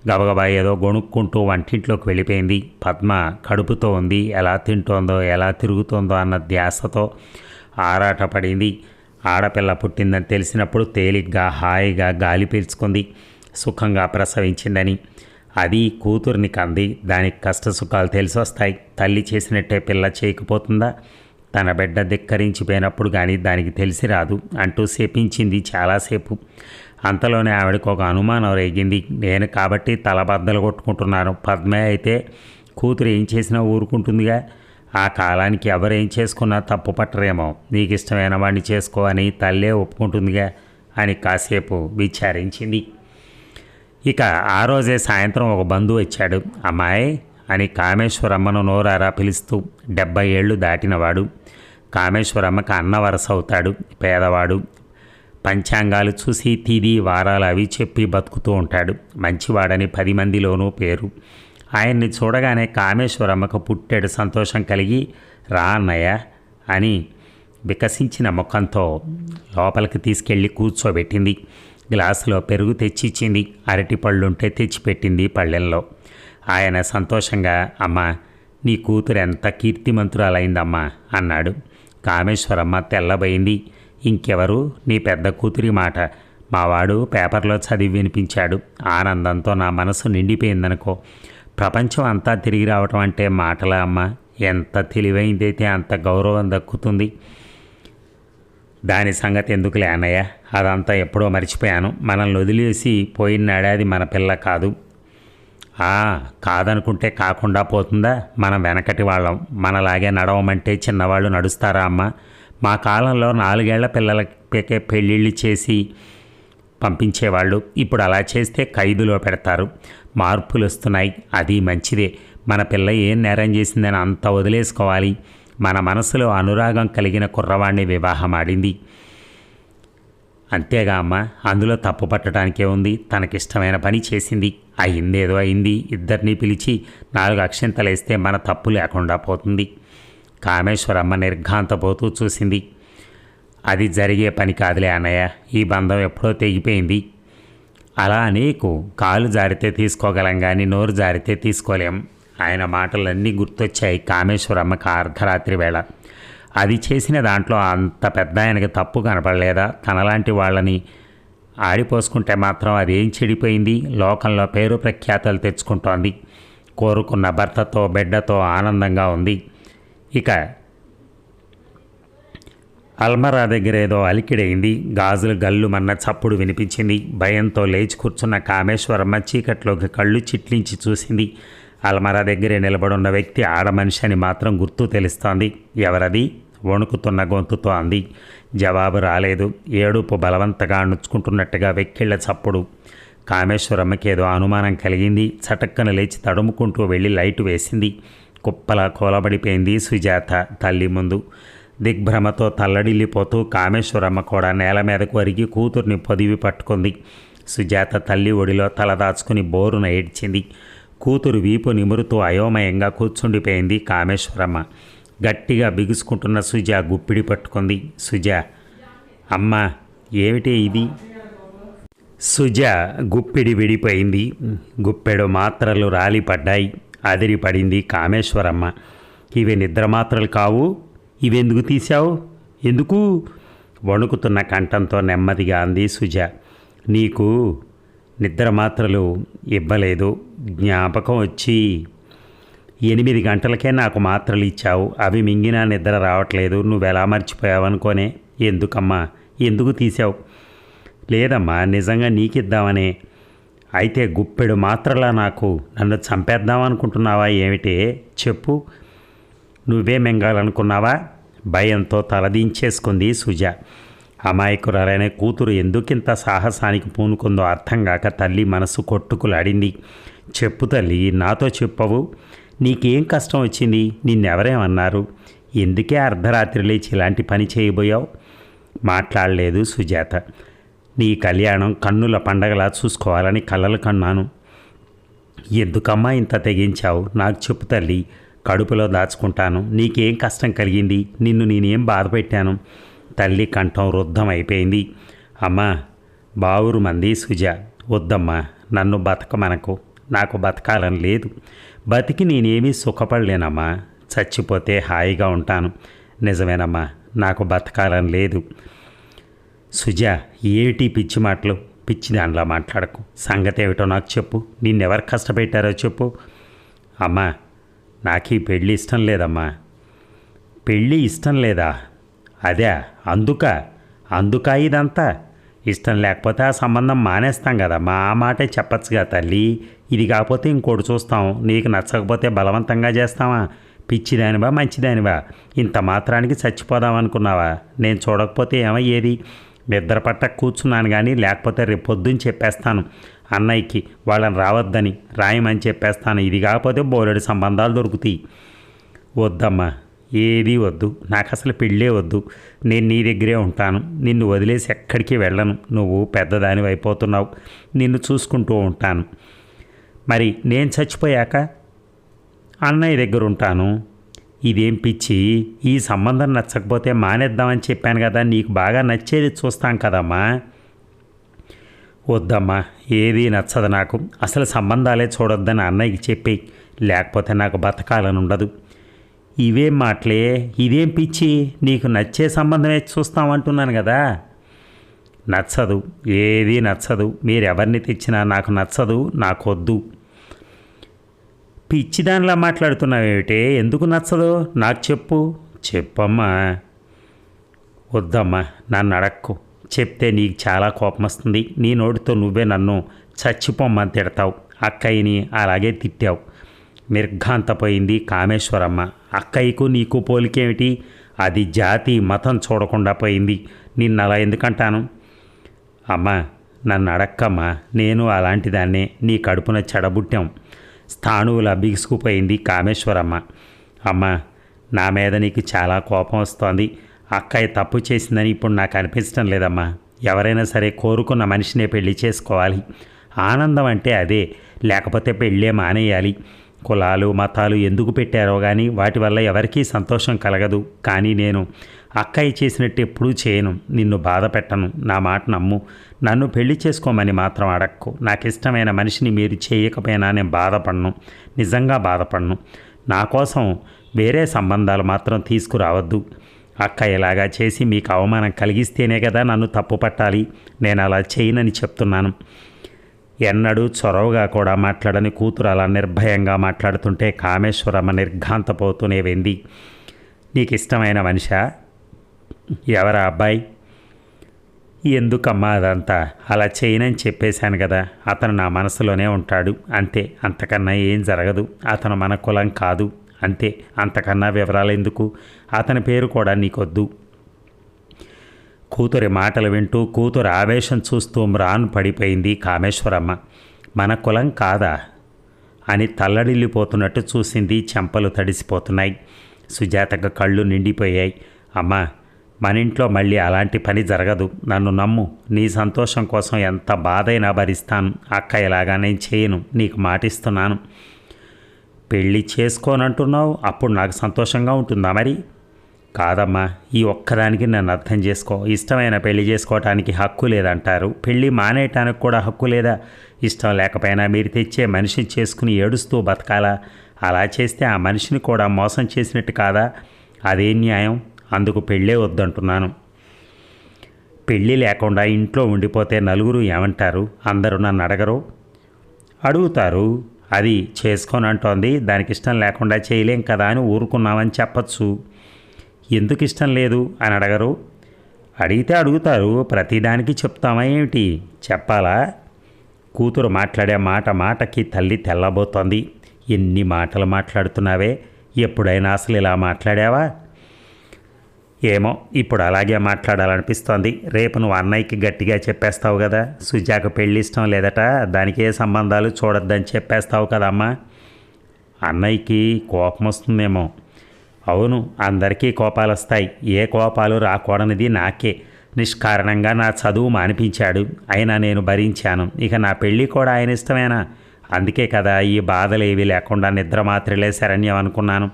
గబగబా ఏదో గొణుక్కుంటూ వంటింట్లోకి వెళ్ళిపోయింది. పద్మ కడుపుతో ఉంది, ఎలా తింటోందో ఎలా తిరుగుతోందో అన్న ధ్యాసతో ఆరాటపడింది. ఆడపిల్ల పుట్టిందని తెలిసినప్పుడు తేలిగ్గా హాయిగా గాలి పీల్చుకుంది. సుఖంగా ప్రసవించిందని. అది కూతుర్ని కంది. దానికి కష్టసుఖాలు తెలిసి వస్తాయి. తల్లి చేసినట్టే పిల్ల చేయకపోతుందా? తన బిడ్డ ధిక్కరించిపోయినప్పుడు కానీ దానికి తెలిసి రాదు అంటూ శపించింది చాలాసేపు. అంతలోనే ఆవిడకు ఒక అనుమానం రేగింది. నేను కాబట్టి తలబద్దలు కొట్టుకుంటున్నాను. పద్మే అయితే కూతురు ఏం చేసినా ఊరుకుంటుందిగా. ఆ కాలానికి ఎవరేం చేసుకున్నా తప్పు పట్టరేమో. నీకు ఇష్టమైన వాడిని చేసుకో అని తల్లే ఒప్పుకుంటుందిగా అని కాసేపు విచారించింది. ఇక ఆ రోజే సాయంత్రం ఒక బంధువు వచ్చాడు. అమ్మాయి అని కామేశ్వరమ్మను నోరారా పిలుస్తూ 70 ఏళ్ళు దాటినవాడు. కామేశ్వరమ్మకి అన్న వరస అవుతాడు. పేదవాడు. పంచాంగాలు చూసి తిది వారాలు అవి చెప్పి బతుకుతూ ఉంటాడు. మంచివాడని 10 మందిలోనూ పేరు. ఆయన్ని చూడగానే కామేశ్వరమ్మకు పుట్టాడు సంతోషం కలిగి, రా అన్నయ్య అని వికసించిన ముఖంతో లోపలికి తీసుకెళ్ళి కూర్చోబెట్టింది. గ్లాసులో పెరుగు తెచ్చిచ్చింది. అరటిపళ్ళుంటే తెచ్చిపెట్టింది పళ్ళెంలో. ఆయన సంతోషంగా, అమ్మా నీ కూతురు ఎంత కీర్తిమంతురాలైందమ్మా అన్నాడు. కామేశ్వరమ్మ తెల్లబోయింది. ఇంకెవరు? నీ పెద్ద కూతురి మాట. మావాడు పేపర్లో చదివి వినిపించాడు. ఆనందంతో నా మనసు నిండిపోయిందనుకో. ప్రపంచం అంతా తిరిగి రావటం అంటే మాటలా అమ్మ? ఎంత తెలివైందైతే అంత గౌరవం దక్కుతుంది. దాని సంగతి ఎందుకులే అన్నయ్య, అదంతా ఎప్పుడో మర్చిపోయాను. మనల్ని వదిలేసి పోయినాడేది మన పిల్ల కాదు. కాదనుకుంటే కాకుండా పోతుందా? మనం వెనకటి వాళ్ళం. మనలాగే నడవమంటే చిన్నవాళ్ళు నడుస్తారా అమ్మ? మా కాలంలో 4 ఏళ్ల పిల్లలకే పెళ్ళిళ్ళు చేసి పంపించేవాళ్ళు. ఇప్పుడు అలా చేస్తే ఖైదులో పెడతారు. మార్పులు వస్తున్నాయి, అది మంచిదే. మన పిల్ల ఏం నేరం చేసిందని అంత వదిలేసుకోవాలి? మన మనసులో అనురాగం కలిగిన కుర్రవాణ్ణి వివాహం ఆడింది. అంతేగా అమ్మ, అందులో తప్పు పట్టడానికే ఉంది. తనకిష్టమైన పని చేసింది. అయిందేదో అయింది. ఇద్దరినీ పిలిచి 4 అక్షింతలేస్తే మన తప్పు లేకుండా పోతుంది. కామేశ్వరమ్మ నిర్ఘాంతపోతూ చూసింది. అది జరిగే పని కాదులే అన్నయ్య. ఈ బంధం ఎప్పుడో తెగిపోయింది. అలా నీకు కాలు జారితే తీసుకోగలం కానీ నోరు జారితే తీసుకోలేం. ఆయన మాటలన్నీ గుర్తొచ్చాయి కామేశ్వరమ్మకి అర్ధరాత్రి వేళ. అది చేసిన దాంట్లో అంత పెద్ద ఆయనకి తప్పు కనపడలేదా? తనలాంటి వాళ్ళని ఆడిపోసుకుంటే మాత్రం అదేం చెడిపోయింది? లోకంలో పేరు ప్రఖ్యాతలు తెచ్చుకుంటోంది. కోరుకున్న భర్తతో బిడ్డతో ఆనందంగా ఉంది. ఇక అల్మరా దగ్గర ఏదో అలికిడైంది. గాజులు గల్లుమన్న చప్పుడు వినిపించింది. భయంతో లేచి కూర్చున్న కామేశ్వరమ్మ చీకట్లోకి కళ్ళు చిట్లించి చూసింది. అల్మరా దగ్గరే నిలబడున్న వ్యక్తి ఆడమనిషి అని మాత్రం గుర్తు తెలుస్తోంది. ఎవరది? వణుకుతున్న గొంతుతో అంది. జవాబు రాలేదు. ఏడుపు బలవంతగా అణుచుకుంటున్నట్టుగా వెక్కిళ్ళ చప్పుడు. కామేశ్వరమ్మకి ఏదో అనుమానం కలిగింది. చటక్కన లేచి తడుముకుంటూ వెళ్ళి లైటు వేసింది. కుప్పలా కూలబడిపోయింది సుజాత తల్లి ముందు. దిగ్భ్రమతో తల్లడిల్లిపోతూ కామేశ్వరమ్మ కూడా నేల మీదకు వరిగి కూతుర్ని పొదివి పట్టుకుంది. సుజాత తల్లి ఒడిలో తలదాచుకుని బోరున ఏడ్చింది. కూతురు వీపు నిమురుతూ అయోమయంగా కూర్చుండిపోయింది కామేశ్వరమ్మ. గట్టిగా బిగుసుకుంటున్న సుజా గుప్పిడి పట్టుకుంది. సుజా, అమ్మ ఏమిటి ఇది? సుజా గుప్పిడి విడిపోయింది. గుప్పెడు మాత్రలు రాలిపడ్డాయి. అదిరిపడింది కామేశ్వరమ్మ. ఇవి నిద్రమాత్రలు కావు. ఇవెందుకు తీశావు? ఎందుకు? వణుకుతున్న కంఠంతో నెమ్మదిగా అంది సుజా. నీకు నిద్రమాత్రలు ఇవ్వలేదు. జ్ఞాపకం వచ్చి 8 గంటలకే నాకు మాత్రలు ఇచ్చావు. అవి మింగినా నిద్ర రావట్లేదు. నువ్వెలా మర్చిపోయావనుకోనే. ఎందుకమ్మా? ఎందుకు తీసావు? లేదమ్మా, నిజంగా నీకిద్దామనే. అయితే గుప్పెడు మాత్రలా నన్ను చంపేద్దామనుకుంటున్నావా ఏమిటే? చెప్పు. నువ్వే మింగాలనుకున్నావా? భయంతో తలదించేసుకుంది సుజా. అమాయకురాలైన కూతురు ఎందుకింత సాహసానికి పూనుకుందో అర్థం కాక తల్లి మనసు కొట్టుకులాడింది. చెప్పు తల్లి, నాతో చెప్పవు. నీకేం కష్టం వచ్చింది? నిన్నెవరేమన్నారు? ఎందుకే అర్ధరాత్రి లేచి ఇలాంటి పని చేయబోయావు? మాట్లాడలేదు సుజాత. నీ కళ్యాణం కన్నుల పండగలా చూసుకోవాలని కలలు కన్నాను. ఎందుకమ్మా ఇంత తెగించావు? నాకు చెప్పు తల్లి, కడుపులో దాచుకుంటాను. నీకేం కష్టం కలిగింది? నిన్ను నేనేం బాధ పెట్టాను? తల్లి కంఠం రుద్ధం అయిపోయింది. అమ్మా, బావురు మంది సుజ. వద్దమ్మా, నన్ను బతకమనకు. నాకు బతకాలని లేదు. బతికి నేనేమీ సుఖపడలేనమ్మా. చచ్చిపోతే హాయిగా ఉంటాను. నిజమేనమ్మా, నాకు బతకాలని లేదు. సుజ, ఏమిటి పిచ్చి మాటలు? పిచ్చి దానిలా మాట్లాడకు. సంగతి ఏమిటో నాకు చెప్పు. నిన్నెవరు కష్టపెట్టారో చెప్పు. అమ్మా, నాకు ఈ పెళ్ళి ఇష్టం లేదమ్మా. పెళ్ళి ఇష్టం లేదా? అదే, అందుకా ఇదంతా? ఇష్టం లేకపోతే ఆ సంబంధం మానేస్తాం కదమ్మా. ఆ మాటే చెప్పచ్చుగా తల్లి. ఇది కాకపోతే ఇంకోటి చూస్తాం. నీకు నచ్చకపోతే బలవంతంగా చేస్తావా? పిచ్చిదానివా మంచిదానివా? ఇంత మాత్రానికి చచ్చిపోదాం అనుకున్నావా? నేను చూడకపోతే ఏమయ్యేది? నిద్ర పట్ట కూర్చున్నాను కానీ, లేకపోతే రేపు పొద్దున్న చెప్పేస్తాను అన్నయ్యకి, వాళ్ళని రావద్దని రాయమని చెప్పేస్తాను. ఇది కాకపోతే బోలెడు సంబంధాలు దొరుకుతాయి. వద్దమ్మా, ఏదీ వద్దు. నాకు అసలు పెళ్ళే వద్దు. నేను నీ దగ్గరే ఉంటాను. నిన్ను వదిలేసి ఎక్కడికి వెళ్ళను. నువ్వు పెద్దదాని అయిపోతున్నావు. నిన్ను చూసుకుంటూ ఉంటాను. మరి నేను చచ్చిపోయాక అన్నయ్య దగ్గర ఉంటాను. ఇదేం పిచ్చి? ఈ సంబంధం నచ్చకపోతే మానేద్దామని చెప్పాను కదా. నీకు బాగా నచ్చేది చూస్తాం కదమ్మా. వద్దమ్మా, ఏదీ నచ్చదు నాకు. అసలు సంబంధాలే చూడొద్దని అన్నయ్యకి చెప్పి, లేకపోతే నాకు బతకాలని ఉండదు. ఇవేం మాటలే? ఇదేం పిచ్చి? నీకు నచ్చే సంబంధమే చూస్తామంటున్నాను కదా. నచ్చదు, ఏదీ నచ్చదు. మీరెవరిని తెచ్చినా నాకు నచ్చదు, నాకొద్దు. పిచ్చిదానిలా మాట్లాడుతున్నావేమిటే? ఎందుకు నచ్చదు నాకు చెప్పు. చెప్పమ్మా. వద్దమ్మా, నన్ను అడక్కు. చెప్తే నీకు చాలా కోపం వస్తుంది. నీ నోటితో నువ్వే నన్ను చచ్చిపోమ్మని తిడతావు. అక్కయ్యని అలాగే తిట్టావు. నిర్ఘాంతపోయింది కామేశ్వరమ్మ. అక్కయ్యకు నీకు పోలికేమిటి? అది జాతి మతం చూడకుండా పోయింది. నిన్ను అలా ఎందుకంటాను? అమ్మా, నన్ను అడక్కమ్మా. నేను అలాంటి దాన్నే. నీ కడుపున చెడబుట్టాం. స్థాణువులా బిగుసుకుపోయింది కామేశ్వరమ్మ. అమ్మా, నా మీద నీకు చాలా కోపం వస్తోంది. అక్కయ్య తప్పు చేసిందని ఇప్పుడు నాకు అనిపించడం లేదమ్మా. ఎవరైనా సరే కోరుకున్న మనిషినే పెళ్లి చేసుకోవాలి. ఆనందం అంటే అదే. లేకపోతే పెళ్ళే మానేయాలి. కులాలు మతాలు ఎందుకు పెట్టారో కానీ వాటి వల్ల ఎవరికీ సంతోషం కలగదు. కానీ నేను అక్కయ్య చేసినట్టు ఎప్పుడూ చేయను. నిన్ను బాధ పెట్టను. నా మాట నమ్ము. నన్ను పెళ్లి చేసుకోమని మాత్రం అడక్కు. నాకు ఇష్టమైన మనిషిని మీరు చేయకపోయినా నేను బాధపడను. నిజంగా బాధపడను. నా కోసం వేరే సంబంధాలు మాత్రం తీసుకురావద్దు. అక్క ఇలాగా చేసి మీకు అవమానం కలిగిస్తేనే కదా నన్ను తప్పు పట్టాలి. నేను అలా చేయనని చెప్తున్నాను. ఎన్నడూ చొరవగా కూడా మాట్లాడని కూతురు అలా నిర్భయంగా మాట్లాడుతుంటే కామేశ్వరమ్మ నిర్ఘాంతపోతూనే వెంది. నీకు ఇష్టమైన మనిషా? ఎవరా అబ్బాయి? ఎందుకమ్మా అదంతా? అలా చేయనని చెప్పేశాను కదా. అతను నా మనసులోనే ఉంటాడు అంతే. అంతకన్నా ఏం జరగదు. అతను మన కులం కాదు అంతే. అంతకన్నా వివరాలు ఎందుకు? అతని పేరు కూడా నీకొద్దు. కూతురి మాటలు వింటూ కూతురు ఆవేశం చూస్తూ మ్రాన్ పడిపోయింది కామేశ్వరమ్మ. మన కులం కాదా అని తల్లడిల్లిపోతున్నట్టు చూసింది. చెంపలు తడిసిపోతున్నాయి. సుజాతకు కళ్ళు నిండిపోయాయి. అమ్మా, మన ఇంట్లో మళ్ళీ అలాంటి పని జరగదు. నన్ను నమ్ము. నీ సంతోషం కోసం ఎంత బాధైనా భరిస్తాను. అక్క ఇలాగా నేను చేయను. నీకు మాటిస్తున్నాను. పెళ్ళి చేసుకోనంటున్నావు. అప్పుడు నాకు సంతోషంగా ఉంటుందా మరి? కాదమ్మా, ఈ ఒక్కదానికి నన్ను అర్థం చేసుకో. ఇష్టమైన పెళ్లి చేసుకోవటానికి హక్కు లేదంటారు. పెళ్ళి మానేయటానికి కూడా హక్కు లేదా? ఇష్టం లేకపోయినా మీరు తెచ్చే మనిషిని చేసుకుని ఏడుస్తూ బతకాలా? అలా చేస్తే ఆ మనిషిని కూడా మోసం చేసినట్టు కాదా? అదేం న్యాయం? అందుకు పెళ్ళే వద్దంటున్నాను. పెళ్ళి లేకుండా ఇంట్లో ఉండిపోతే నలుగురు ఏమంటారు? అందరూ నన్ను అడగరు? అడుగుతారు. అది చేసుకోనంటోంది, దానికి ఇష్టం లేకుండా చేయలేం కదా అని ఊరుకున్నామని చెప్పచ్చు. ఎందుకు ఇష్టం లేదు అని అడగరు? అడిగితే అడుగుతారు. ప్రతిదానికి చెప్తామా ఏమిటి? చెప్పాలా? కూతురు మాట్లాడే మాటకి తల్లి తెల్లబోతోంది. ఎన్ని మాటలు మాట్లాడుతున్నావే? ఎప్పుడైనా అసలు ఇలా మాట్లాడావా? ఏమో ఇప్పుడు అలాగే మాట్లాడాలనిపిస్తోంది. రేపు నువ్వు అన్నయ్యకి గట్టిగా చెప్పేస్తావు కదా, సుజాకు పెళ్ళి ఇష్టం లేదట, దానికి ఏ సంబంధాలు చూడొద్దని చెప్పేస్తావు కదమ్మా. అన్నయ్యకి కోపం వస్తుందేమో. అవును, అందరికీ కోపాలు వస్తాయి. ఏ కోపాలు రాకూడనిది నాకే. నిష్కారణంగా నా చదువు మానిపించాడు, అయినా నేను భరించాను. ఇక నా పెళ్ళి కూడా ఆయన ఇష్టమేనా? అందుకే కదా ఈ బాధలు ఏవి లేకుండా నిద్ర మాత్రలే శరణ్యం అనుకున్నాను.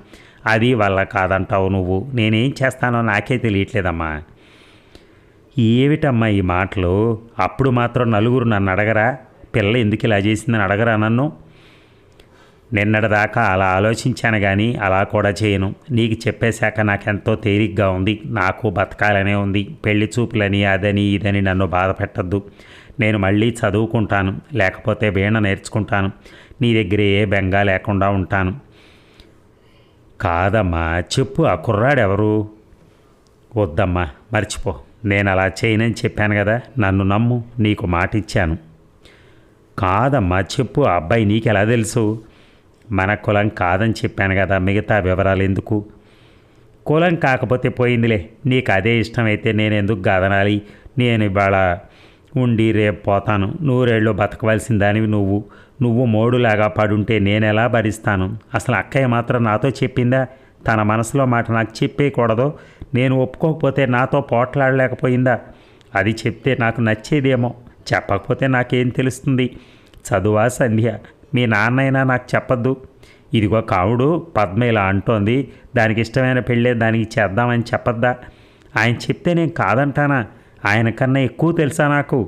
అది వల్ల కాదంటావు నువ్వు. నేనేం చేస్తానో నాకే తెలియట్లేదమ్మా. ఏమిటమ్మా ఈ మాటలు? అప్పుడు మాత్రం నలుగురు నన్ను అడగరా, పిల్ల ఎందుకు ఇలా చేసిందని అడగరా నన్ను? నిన్నటిదాకా అలా ఆలోచించాను కానీ అలా కూడా చేయను. నీకు చెప్పేశాక నాకెంతో తేలిగ్గా ఉంది. నాకు బతకాలనే ఉంది. పెళ్లి చూపులని అదని ఇదని నన్ను బాధ పెట్టద్దు. నేను మళ్ళీ చదువుకుంటాను, లేకపోతే వీణ నేర్చుకుంటాను. నీ దగ్గర ఏ బెంగా లేకుండా ఉంటాను. కాదమ్మా చెప్పు, ఆ కుర్రాడెవరు? వద్దమ్మా మర్చిపో. నేను అలా చేయనని చెప్పాను కదా, నన్ను నమ్ము, నీకు మాట ఇచ్చాను. కాదమ్మా చెప్పు, ఆ అబ్బాయి నీకెలా తెలుసు? మన కులం కాదని చెప్పాను కదా, మిగతా వివరాలు ఎందుకు? కులం కాకపోతే పోయిందిలే. నీకు అదే ఇష్టమైతే నేను ఎందుకు కాదనాలి? నేను ఇవాళ ఉండి రేపు పోతాను. నూరేళ్ళు బతకవలసిన దానివి నువ్వు మోడులాగా పడుంటే నేను ఎలా భరిస్తాను? అసలు అక్కయ్య మాత్రం నాతో చెప్పిందా? తన మనసులో మాట నాకు చెప్పేయకూడదు, నేను ఒప్పుకోకపోతే నాతో పోట్లాడలేకపోయిందా? అది చెప్తే నాకు నచ్చేదేమో, చెప్పకపోతే నాకేం తెలుస్తుంది? చదువా సంధ్య? మీ నాన్నైనా నాకు చెప్పద్దు. ఇదిగో కావుడు పద్మ ఇలా అంటోంది, దానికి ఇష్టమైన పెళ్ళే దానికి చేద్దామని చెప్పద్దా? ఆయన చెప్తే నేను కాదంటానా? ఆయన కన్నా ఎక్కువ తెలుసా నాకు?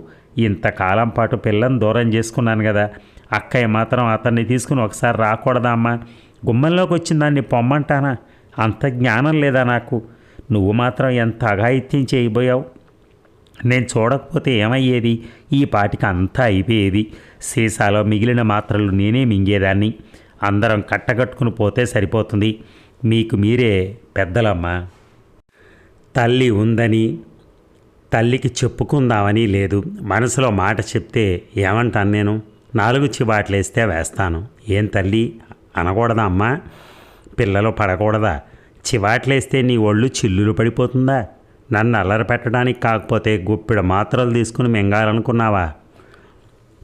ఇంతకాలం పాటు పిల్లని దూరం చేసుకున్నాను కదా. అక్కయ్య మాత్రం అతన్ని తీసుకుని ఒకసారి రాకూడదా అమ్మా? గుమ్మంలోకి వచ్చిన దాన్ని పొమ్మంటానా? అంత జ్ఞానం లేదా నాకు? నువ్వు మాత్రం ఎంత అఘాయిత్యం చేయబోయావు. నేను చూడకపోతే ఏమయ్యేది? ఈ పాటికి అంతా అయిపోయేది. సీసాలో మిగిలిన మాత్రలు నేనే మింగేదాన్ని. అందరం కట్టగట్టుకుని పోతే సరిపోతుంది. మీకు మీరే పెద్దలమ్మా. తల్లి ఉందని తల్లికి చెప్పుకుందామని లేదు. మనసులో మాట చెప్తే ఏమంటాను నేను? 4 చివాట్లేస్తే వేస్తాను. ఏం తల్లి అనకూడదా అమ్మా? పిల్లలు పడకూడదా? చివాట్లేస్తే నీ ఒళ్ళు చిల్లులు పడిపోతుందా? నన్ను అల్లరి పెట్టడానికి కాకపోతే గుప్పిడ మాత్రలు తీసుకుని మింగాలనుకున్నావా?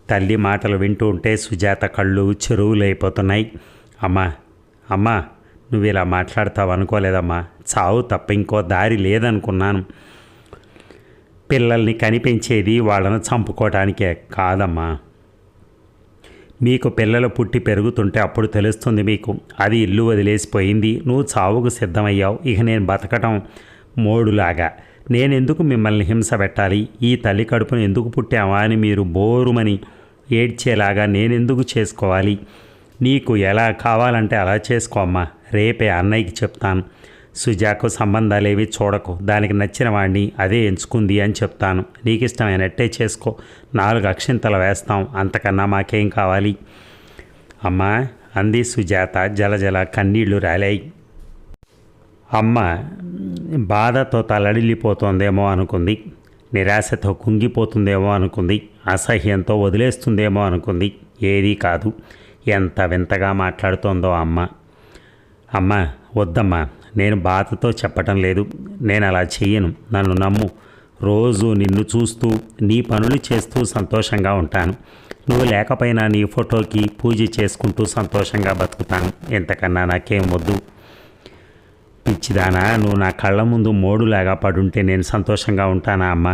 తల్లి మాటలు వింటూ ఉంటే సుజాత కళ్ళు చెరువులైపోతున్నాయి. అమ్మా నువ్వు ఇలా మాట్లాడతావు అనుకోలేదమ్మా. చావు తప్ప ఇంకో దారి లేదనుకున్నాను. పిల్లల్ని కనిపించేది వాళ్ళను చంపుకోవటానికే కాదమ్మా. మీకు పిల్లలు పుట్టి పెరుగుతుంటే అప్పుడు తెలుస్తుంది మీకు. అది ఇల్లు వదిలేసిపోయింది. నువ్వు చావుకు సిద్ధమయ్యావు. ఇక నేను బతకటం మోడులాగా. నేనెందుకు మిమ్మల్ని హింస పెట్టాలి? ఈ తల్లి కడుపును ఎందుకు పుట్టావా అని మీరు బోరుమని ఏడ్చేలాగా నేనెందుకు చేసుకోవాలి? నీకు ఎలా కావాలంటే అలా చేసుకోమ్మా. రేపే అన్నయ్యకి చెప్తాను. సుజాకు సంబంధాలేవి చూడకు, దానికి నచ్చిన వాడిని అదే ఎంచుకుంది అని చెప్తాను. నీకు ఇష్టమైనట్టే చేసుకో. 4 అక్షింతలు వేస్తాం, అంతకన్నా మాకేం కావాలి? అమ్మా అంది సుజాత. జలజల కన్నీళ్లు రాలాయి. అమ్మ బాధతో తలడిల్లిపోతుందేమో అనుకుంది. నిరాశతో కుంగిపోతుందేమో అనుకుంది. అసహ్యంతో వదిలేస్తుందేమో అనుకుంది. ఏదీ కాదు. ఎంత వింతగా మాట్లాడుతోందో అమ్మ వద్దమ్మా, నేను బాధతో చెప్పటం లేదు. నేను అలా చెయ్యను, నన్ను నమ్ము. రోజు నిన్ను చూస్తూ నీ పనులు చేస్తూ సంతోషంగా ఉంటాను. నువ్వు లేకపోయినా నీ ఫోటోకి పూజ చేసుకుంటూ సంతోషంగా బతుకుతాను. ఎంతకన్నా నాకేం వద్దు. పిచ్చిదానా, నువ్వు నా కళ్ళ ముందు మోడులాగా పడుంటే నేను సంతోషంగా ఉంటానా అమ్మా?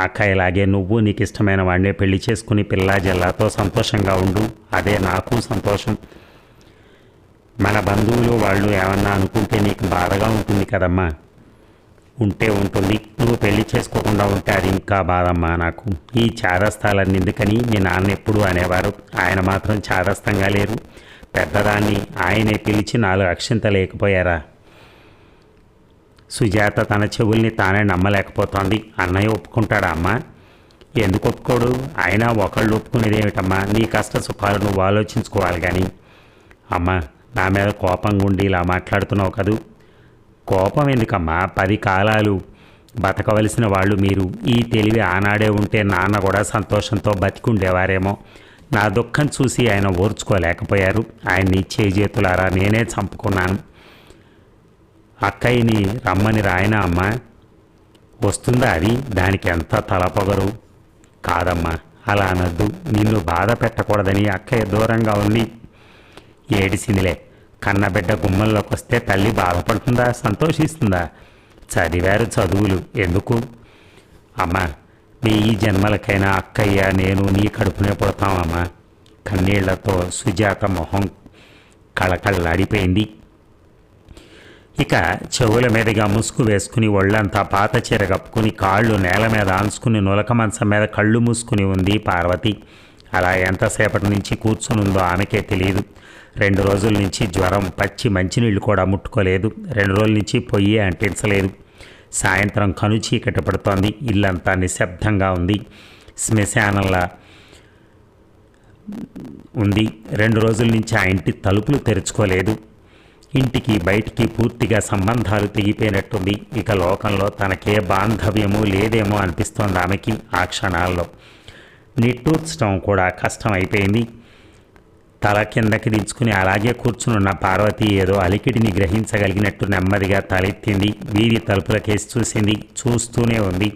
అక్కయ్యలాగే నువ్వు నీకు ఇష్టమైన వాడినే పెళ్లి చేసుకుని పిల్లా జల్లాతో సంతోషంగా ఉండు. అదే నాకు సంతోషం. మన బంధువులు వాళ్ళు ఏమన్నా అనుకుంటే నీకు బాధగా ఉంటుంది కదమ్మా. ఉంటే ఉంటుంది. నువ్వు పెళ్లి చేసుకోకుండా ఉంటే అది ఇంకా బాధమ్మా నాకు. ఈ చాదస్తాలన్నీ ఎందుకని మీ నాన్న ఎప్పుడు అనేవారు. ఆయన మాత్రం చాదస్తంగా లేరు. పెద్దదాన్ని ఆయనే పిలిచి 4 అక్షింతలు లేకపోయారా? సుజాత తన చెవుల్ని తానే నమ్మలేకపోతోంది. అన్నయ్య ఒప్పుకుంటాడా అమ్మా? ఎందుకు ఒప్పుకోడు? అయినా ఒకళ్ళు ఒప్పుకునేదేమిటమ్మా? నీ కష్ట సుఖాలు నువ్వు ఆలోచించుకోవాలి కానీ. అమ్మా నా మీద కోపంగా ఉండి ఇలా మాట్లాడుతున్నావు కదూ. కోపం ఎందుకమ్మా? 10 కాలాలు బతకవలసిన వాళ్ళు మీరు. ఈ తెలివి ఆనాడే ఉంటే నాన్న కూడా సంతోషంతో బతికుండేవారేమో. నా దుఃఖం చూసి ఆయన ఓర్చుకోలేకపోయారు. ఆయన్ని చేతులారా నేనే చంపుకున్నాను. అక్కయ్యని రమ్మని రాయనా అమ్మా? వస్తుందా అది? దానికి ఎంత తలపొగరు. కాదమ్మా, అలా అనద్దు. నిన్ను బాధ పెట్టకూడదని అక్కయ్య దూరంగా ఉంది. ఏడిసిందిలే. కన్నబిడ్డ గుమ్మంలోకి వస్తే తల్లి బాధపడుతుందా, సంతోషిస్తుందా? చదివారు చదువులు ఎందుకు? అమ్మా, నీ ఈ జన్మలకైనా అక్కయ్య నేను నీ కడుపునే పుడతామమ్మా. కన్నీళ్లతో సుజాత మొహం కళకళలాడిపోయింది. ఇక చెవుల మీదుగా ముసుగు వేసుకుని ఒళ్ళంతా పాత చీర కప్పుకుని కాళ్ళు నేల మీద ఆన్సుకుని నులక మంచం మీద కళ్ళు మూసుకుని ఉంది పార్వతి. అలా ఎంతసేపటి నుంచి కూర్చునుందో ఆమెకే తెలియదు. 2 రోజుల నుంచి జ్వరం, పచ్చి మంచినీళ్ళు కూడా ముట్టుకోలేదు. 2 రోజుల నుంచి పొయ్యి అంటించలేదు. సాయంత్రం కను చీకటి పడుతోంది. ఇల్లంతా నిశ్శబ్దంగా ఉంది, శ్మశానంలా ఉంది. 2 రోజుల నుంచి ఆ ఇంటి తలుపులు తెరుచుకోలేదు. ఇంటికి బయటికి పూర్తిగా సంబంధాలు తెగిపోయినట్టుంది. ఇక లోకంలో తనకే బాంధవ్యము లేదేమో అనిపిస్తోంది ఆమెకి. ఆ క్షణాల్లో నిట్టూర్చడం కూడా కష్టం అయిపోయింది. తల కిందకి దించుకుని అలాగే కూర్చునున్న పార్వతి ఏదో అలికిడిని గ్రహించగలిగినట్టు నెమ్మదిగా తలెత్తింది. వీధి తలుపులకేసి చూసింది. చూస్తూనే ఉంది.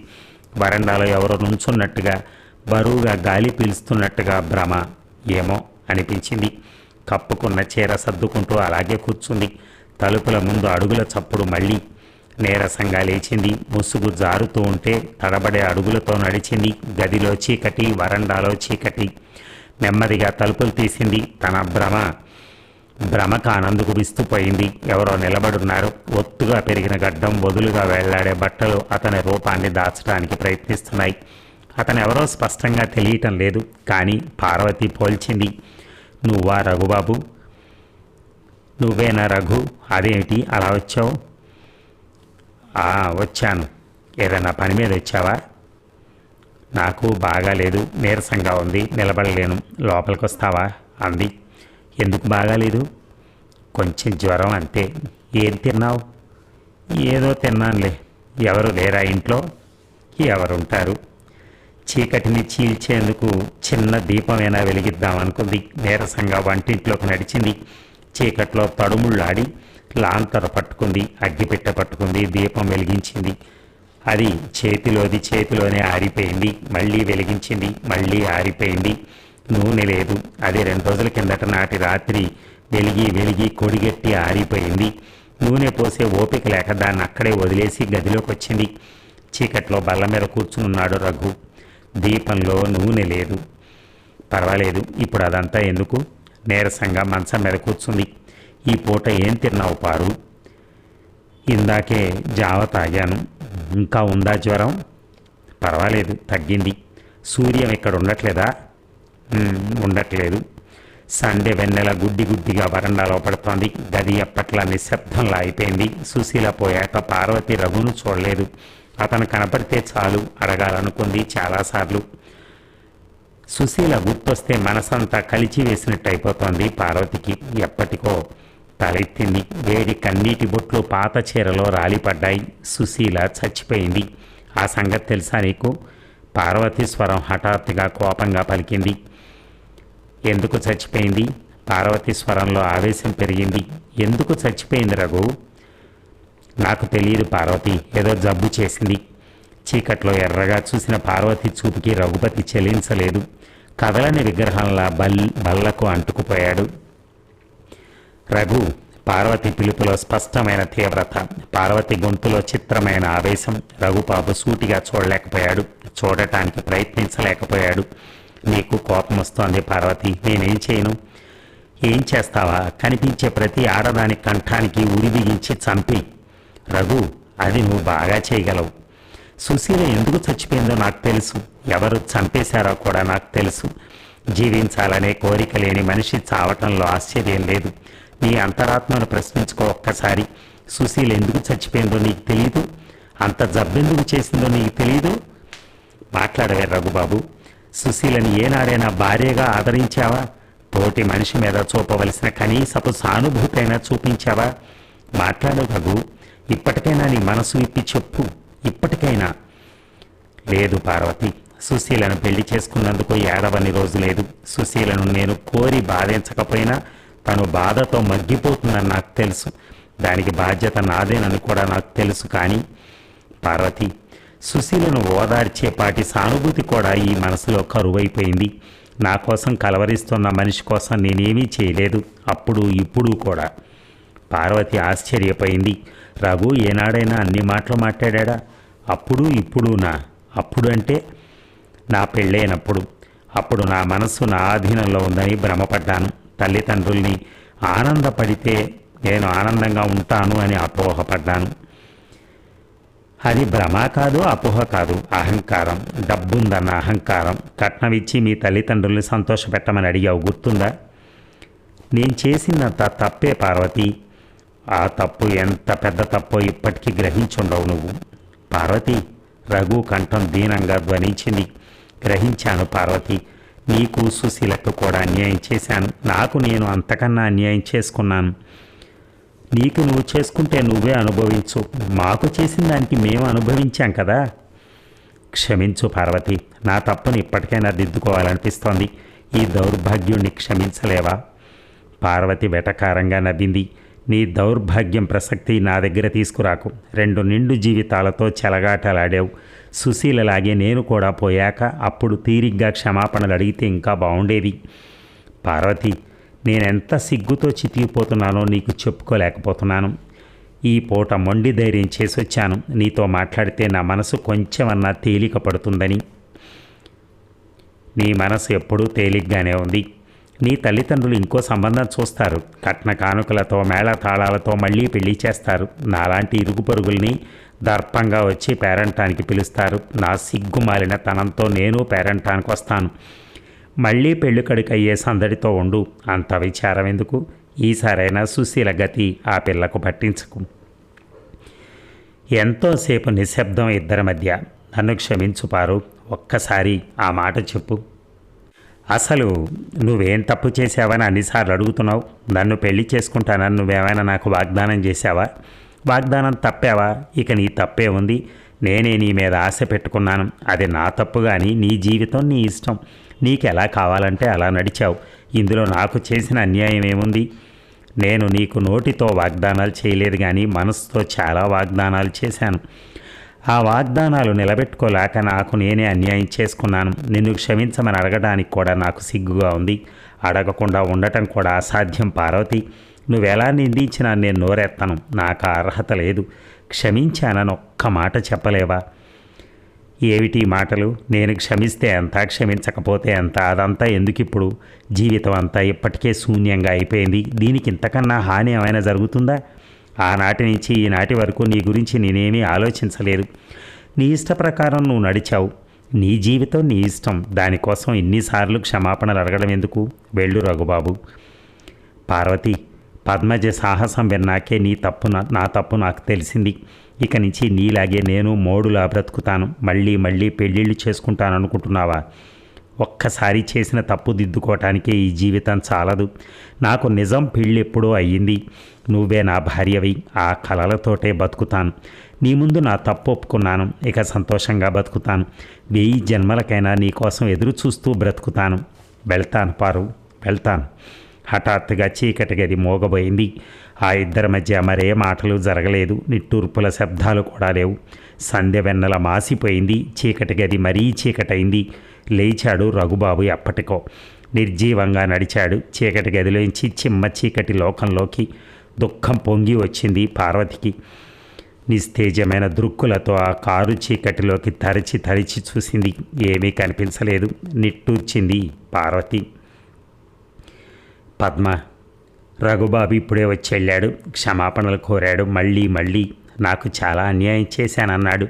వరండాలో ఎవరో నుంచున్నట్టుగా, బరువుగా గాలి పీలుస్తున్నట్టుగా భ్రమ ఏమో అనిపించింది. కప్పుకున్న చీర సర్దుకుంటూ అలాగే కూర్చుంది. తలుపుల ముందు అడుగుల చప్పుడు మళ్ళీ నీరసంగా లేచింది. ముసుగు జారుతూ ఉంటే తడబడే అడుగులతో నడిచింది. గదిలో చీకటి, వరండాలో చీకటి. నెమ్మదిగా తలుపులు తీసింది. తన భ్రమకు ఆనందుకు విస్తుపోయింది. ఎవరో నిలబడున్నారు. ఒత్తుగా పెరిగిన గడ్డం, వదులుగా వెళ్లాడే బట్టలు అతని రూపాన్ని దాచడానికి ప్రయత్నిస్తున్నాయి. అతనెవరో స్పష్టంగా తెలియటం లేదు. కానీ పార్వతి పోల్చింది. నువ్వా రఘుబాబు? నువ్వేనా రఘు? అదేమిటి అలా వచ్చావు? వచ్చాను. ఏదైనా పని మీద వచ్చావా? నాకు బాగాలేదు, నీరసంగా ఉంది, నిలబడలేను. లోపలికి వస్తావా అంది. ఎందుకు బాగాలేదు? కొంచెం జ్వరం అంతే. ఏం తిన్నావు? ఏదో తిన్నానులే. ఎవరు లేరా ఇంట్లో? ఎవరుంటారు? చీకటిని చీల్చేందుకు చిన్న దీపమైనా వెలిగిద్దామనుకుంది. నీరసంగా వంటింట్లోకి నడిచింది. చీకట్లో తడుముళ్ళాడి లాంతర పట్టుకుంది. అగ్గిపెట్టె పట్టుకుంది. దీపం వెలిగించింది. అది చేతిలోనే ఆరిపోయింది. మళ్ళీ వెలిగించింది. మళ్ళీ ఆరిపోయింది. నూనె లేదు. అది 2 రోజుల కిందట నాటి రాత్రి వెలిగి కొడిగట్టి ఆరిపోయింది. నూనె పోసే ఓపిక లేక దాన్ని అక్కడే వదిలేసి గదిలోకి వచ్చింది. చీకట్లో బల్ల మీద కూర్చునున్నాడు రఘు. దీపంలో నూనె లేదు. పర్వాలేదు, ఇప్పుడు అదంతా ఎందుకు? నీరసంగా మంచం మీద కూర్చుంది. ఈ పూట ఏం తిన్నావు పారు? ఇందాకే జావ తాగాను. ఇంకా ఉందా జ్వరం? పర్వాలేదు, తగ్గింది. సూర్యం ఇక్కడ ఉండట్లేదా? ఉండట్లేదు. సండే వెన్నెల గుడ్డిగా వరండాలో పడుతోంది. గది ఎప్పట్లా నిశ్శబ్దంలా అయిపోయింది. సుశీల పోయాక పార్వతి రఘును చూడలేదు. అతను కనపడితే చాలు అడగాలనుకుంది చాలాసార్లు. సుశీల గుర్తొస్తే మనసంతా కలిచి వేసినట్టు అయిపోతోంది పార్వతికి. ఎప్పటికో తలెత్తింది. వేడి కన్నీటి బొట్లు పాత చీరలో రాలిపడ్డాయి. సుశీల చచ్చిపోయింది. ఆ సంగతి తెలుసా నీకు? పార్వతి స్వరం హఠాత్తుగా కోపంగా పలికింది. ఎందుకు చచ్చిపోయింది? పార్వతి స్వరంలో ఆవేశం పెరిగింది. ఎందుకు చచ్చిపోయింది రఘు? నాకు తెలియదు పార్వతి. ఏదో జబ్బు చేసింది. చీకట్లో ఎర్రగా చూసిన పార్వతి చూపుకి రఘుపతి చెలించలేదు. కదలని విగ్రహంలా బల్లకు అంటుకుపోయాడు. రఘు. పార్వతి పిలుపులో స్పష్టమైన తీవ్రత, పార్వతి గొంతులో చిత్రమైన ఆవేశం. రఘుబాబు సూటిగా చూడలేకపోయాడు, చూడటానికి ప్రయత్నించలేకపోయాడు. నీకు కోపం వస్తోంది పార్వతి, నేనేం చేయను? ఏం చేస్తావా? కనిపించే ప్రతి ఆడదాని కంఠానికి ఉరి బిగించి చంపి. రఘు, అది నువ్వు బాగా చేయగలవు. సుశీల ఎందుకు చచ్చిపోయిందో నాకు తెలుసు. ఎవరు చంపేశారో కూడా నాకు తెలుసు. జీవించాలనే కోరిక లేని మనిషి చావటంలో ఆశ్చర్యం లేదు. నీ అంతరాత్మను ప్రశ్నించుకో ఒక్కసారి. సుశీల ఎందుకు చచ్చిపోయిందో నీకు తెలీదు? అంత జబ్బెందుకు చేసిందో నీకు తెలీదు? మాట్లాడవే రఘుబాబు. సుశీలని ఏనాడైనా భార్యగా ఆదరించావా? తోటి మనిషి మీద చూపవలసిన కనీసపు సానుభూతైనా చూపించావా? మాట్లాడు రఘు. ఇప్పటికైనా నీ మనసు విప్పి చెప్పు. ఇప్పటికైనా. లేదు పార్వతి, సుశీలను పెళ్లి చేసుకున్నందుకు ఏడవని రోజు లేదు. సుశీలను నేను కోరి బాధించకపోయినా తను బాధతో మగ్గిపోతుందని నాకు తెలుసు. దానికి బాధ్యత నాదేనని కూడా నాకు తెలుసు. కానీ పార్వతి, సుశీలను ఓదార్చేపాటి సానుభూతి కూడా ఈ మనసులో కరువైపోయింది. నా కోసం కలవరిస్తున్న మనిషి కోసం నేనేమీ చేయలేదు, అప్పుడు ఇప్పుడు కూడా. పార్వతి ఆశ్చర్యపోయింది. రఘు ఏనాడైనా అన్ని మాటలు మాట్లాడా? అప్పుడు ఇప్పుడునా? అప్పుడు అంటే నా పెళ్ళైనప్పుడు. అప్పుడు నా మనస్సు నా ఆధీనంలో ఉందని భ్రమపడ్డాను. తల్లిదండ్రుల్ని ఆనందపడితే నేను ఆనందంగా ఉంటాను అని అపోహపడ్డాను. అది భ్రమ కాదు, అపోహ కాదు, అహంకారం. డబ్బుందన్న అహంకారం. కట్నం ఇచ్చి మీ తల్లిదండ్రుల్ని సంతోషపెట్టమని అడిగావు, గుర్తుందా? నేను చేసినంత తప్పే పార్వతి. ఆ తప్పు ఎంత పెద్ద తప్పో ఇప్పటికీ గ్రహించుండవు నువ్వు. పార్వతి, రఘు కంఠం దీనంగా ధ్వనించింది. గ్రహించాను పార్వతి. నీకు సుశీలకు కూడా అన్యాయం చేశాను. నాకు నేను అంతకన్నా అన్యాయం చేసుకున్నాను. నీకు నువ్వు చేసుకుంటే నువ్వే అనుభవించు. మాకు చేసిన దానికి మేము అనుభవించాం కదా. క్షమించు పార్వతి. నా తప్పుని ఇప్పటికైనా దిద్దుకోవాలనిపిస్తోంది. ఈ దౌర్భాగ్యుణ్ణి క్షమించలేవా? పార్వతి వెటకారంగా నవ్వింది. నీ దౌర్భాగ్యం ప్రసక్తి నా దగ్గర తీసుకురాకు. 2 నిండు జీవితాలతో చెలగాటలాడావు. సుశీలలాగే నేను కూడా పోయాక అప్పుడు తీరిగ్గా క్షమాపణలు అడిగితే ఇంకా బాగుండేది. పార్వతి, నేనెంత సిగ్గుతో చితికిపోతున్నానో నీకు చెప్పుకోలేకపోతున్నాను. ఈ పూట మొండి ధైర్యం చేసి వచ్చాను. నీతో మాట్లాడితే నా మనసు కొంచెమన్నా తేలిక పడుతుందని. నీ మనసు ఎప్పుడూ తేలిగ్గానే ఉంది. నీ తల్లిదండ్రులు ఇంకో సంబంధం చూస్తారు. కట్న కానుకలతో మేళతాళాలతో మళ్ళీ పెళ్లి చేస్తారు. నాలాంటి ఇరుగు పరుగుల్ని దర్పంగా వచ్చి పేరంటానికి పిలుస్తారు. నా సిగ్గుమాలిన తనంతో నేను పేరంటానికి వస్తాను. మళ్ళీ పెళ్ళికడికి అయ్యే సందడితో ఉండు. అంత విచారం ఎందుకు? ఈసారైనా సుశీల గతి ఆ పిల్లకు పట్టించకు. ఎంతోసేపు నిశ్శబ్దం ఇద్దరి మధ్య. నన్ను క్షమించు పారు. ఒక్కసారి ఆ మాట చెప్పు. అసలు నువ్వేం తప్పు చేసావని అన్నిసార్లు అడుగుతున్నావు. నన్ను పెళ్లి చేసుకుంటానని నువ్వేమైనా నాకు వాగ్దానం చేశావా? వాగ్దానం తప్పావా? ఇక నీ తప్పే ఉంది. నేనే నీ మీద ఆశ పెట్టుకున్నాను. అది నా తప్పు. కానీ నీ జీవితం నీ ఇష్టం. నీకు ఎలా కావాలంటే అలా నడిచావు. ఇందులో నాకు చేసిన అన్యాయం ఏముంది? నేను నీకు నోటితో వాగ్దానాలు చేయలేదు, కానీ మనసుతో చాలా వాగ్దానాలు చేశాను. ఆ వాగ్దానాలు నిలబెట్టుకోలేక నాకు నేనే అన్యాయం చేసుకున్నాను. నిన్ను క్షమించమని అడగడానికి కూడా నాకు సిగ్గుగా ఉంది. అడగకుండా ఉండటం కూడా అసాధ్యం పార్వతి. నువ్వెలా నిందించినా నేను నోరెత్తను. నాకు అర్హత లేదు. క్షమించానని ఒక్క మాట చెప్పలేవా? ఏమిటి మాటలు? నేను క్షమిస్తే ఎంత, క్షమించకపోతే ఎంత? అదంతా ఎందుకిప్పుడు? జీవితం అంతా ఇప్పటికే శూన్యంగా అయిపోయింది. దీనికి ఇంతకన్నా హాని ఏమైనా జరుగుతుందా? ఆనాటి నుంచి ఈనాటి వరకు నీ గురించి నేనేమీ ఆలోచించలేదు. నీ ఇష్ట ప్రకారం నువ్వు నడిచావు. నీ జీవితం నీ ఇష్టం. దానికోసం ఇన్నిసార్లు క్షమాపణలు అడగడం ఎందుకు? వెళ్ళు రఘుబాబు. పార్వతి, పద్మజ సాహసం విన్నాకే నా తప్పు నాకు తెలిసింది. ఇక నుంచి నీలాగే నేను మోడులా బ్రతుకుతాను. మళ్ళీ పెళ్ళిళ్ళు చేసుకుంటాను అనుకుంటున్నావా? ఒక్కసారి చేసిన తప్పు దిద్దుకోవటానికే ఈ జీవితం చాలదు. నాకు నిజం పెళ్ళి ఎప్పుడో అయ్యింది. నువ్వే నా భార్యవి. ఆ కలలతోటే బతుకుతాను. నీ ముందు నా తప్పు ఒప్పుకున్నాను. ఇక సంతోషంగా బతుకుతాను. 1000 జన్మలకైనా నీ కోసం ఎదురు చూస్తూ బ్రతుకుతాను. వెళ్తాను పారు, వెళ్తాను. హఠాత్తుగా చీకటి గది మోగబోయింది. ఆ ఇద్దరి మధ్య మరే మాటలు జరగలేదు. నిట్టూర్పుల శబ్దాలు కూడా లేవు. సంధ్య వెన్నెల మాసిపోయింది. చీకటి గది మరీ చీకటైంది. లేచాడు రఘుబాబు. ఎప్పటికో నిర్జీవంగా నడిచాడు. చీకటి గదిలోంచి చిమ్మ చీకటి లోకంలోకి దుఃఖం పొంగి వచ్చింది పార్వతికి. నిస్తేజమైన దృక్కులతో ఆ కారు చీకటిలోకి తరిచి చూసింది. ఏమీ కనిపించలేదు. నిట్టూర్చింది పార్వతి. పద్మ, రఘుబాబు ఇప్పుడే వచ్చి వెళ్ళాడు. క్షమాపణలు కోరాడు. మళ్ళీ నాకు చాలా అన్యాయం చేశానన్నాడు.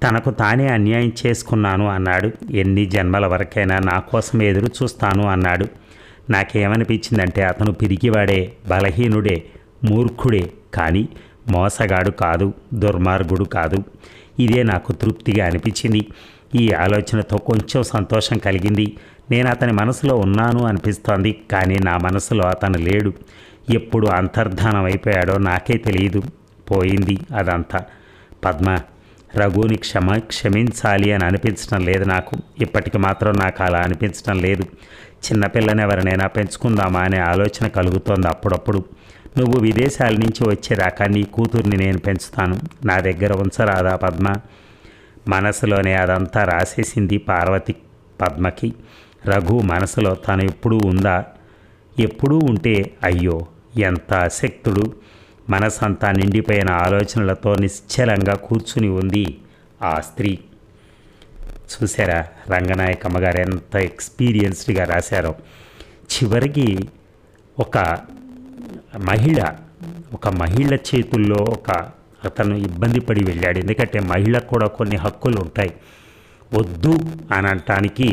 తనకు తానే అన్యాయం చేసుకున్నాను అన్నాడు. ఎన్ని జన్మల వరకైనా నా కోసం ఎదురు చూస్తాను అన్నాడు. నాకేమనిపించిందంటే అతను పిరికివాడే, బలహీనుడే, మూర్ఖుడే, కానీ మోసగాడు కాదు, దుర్మార్గుడు కాదు. ఇదే నాకు తృప్తిగా అనిపించింది. ఈ ఆలోచనతో కొంచెం సంతోషం కలిగింది. నేను అతని మనసులో ఉన్నాను అనిపిస్తోంది. కానీ నా మనసులో అతను లేడు. ఎప్పుడు అంతర్ధానం అయిపోయాడో నాకే తెలియదు. పోయింది అదంతా. పద్మ, రఘుని క్షమించాలి అని అనిపించడం లేదు నాకు. ఇప్పటికి మాత్రం నాకు అలా అనిపించడం లేదు. చిన్నపిల్లని ఎవరినైనా పెంచుకుందామా అనే ఆలోచన కలుగుతోంది అప్పుడప్పుడు. నువ్వు విదేశాల నుంచి వచ్చేదాకా నీ కూతుర్ని నేను పెంచుతాను, నా దగ్గర ఉంచరాదా పద్మ? మనసులోనే అదంతా రాసేసింది పార్వతి పద్మకి. రఘు మనసులో తను ఎప్పుడూ ఉందా? ఎప్పుడూ ఉంటే అయ్యో ఎంత అశక్తుడు! మనసంతా నిండిపోయిన ఆలోచనలతో నిశ్చలంగా కూర్చుని ఉంది ఆ స్త్రీ. చూసారా రంగనాయకమ్మ గారు ఎంత ఎక్స్పీరియన్స్డ్గా రాశారో. చివరికి ఒక మహిళ చేతుల్లో అతను ఇబ్బంది పడి వెళ్ళాడు. ఎందుకంటే మహిళకు కూడా కొన్ని హక్కులు ఉంటాయి. వద్దు అని అనటానికి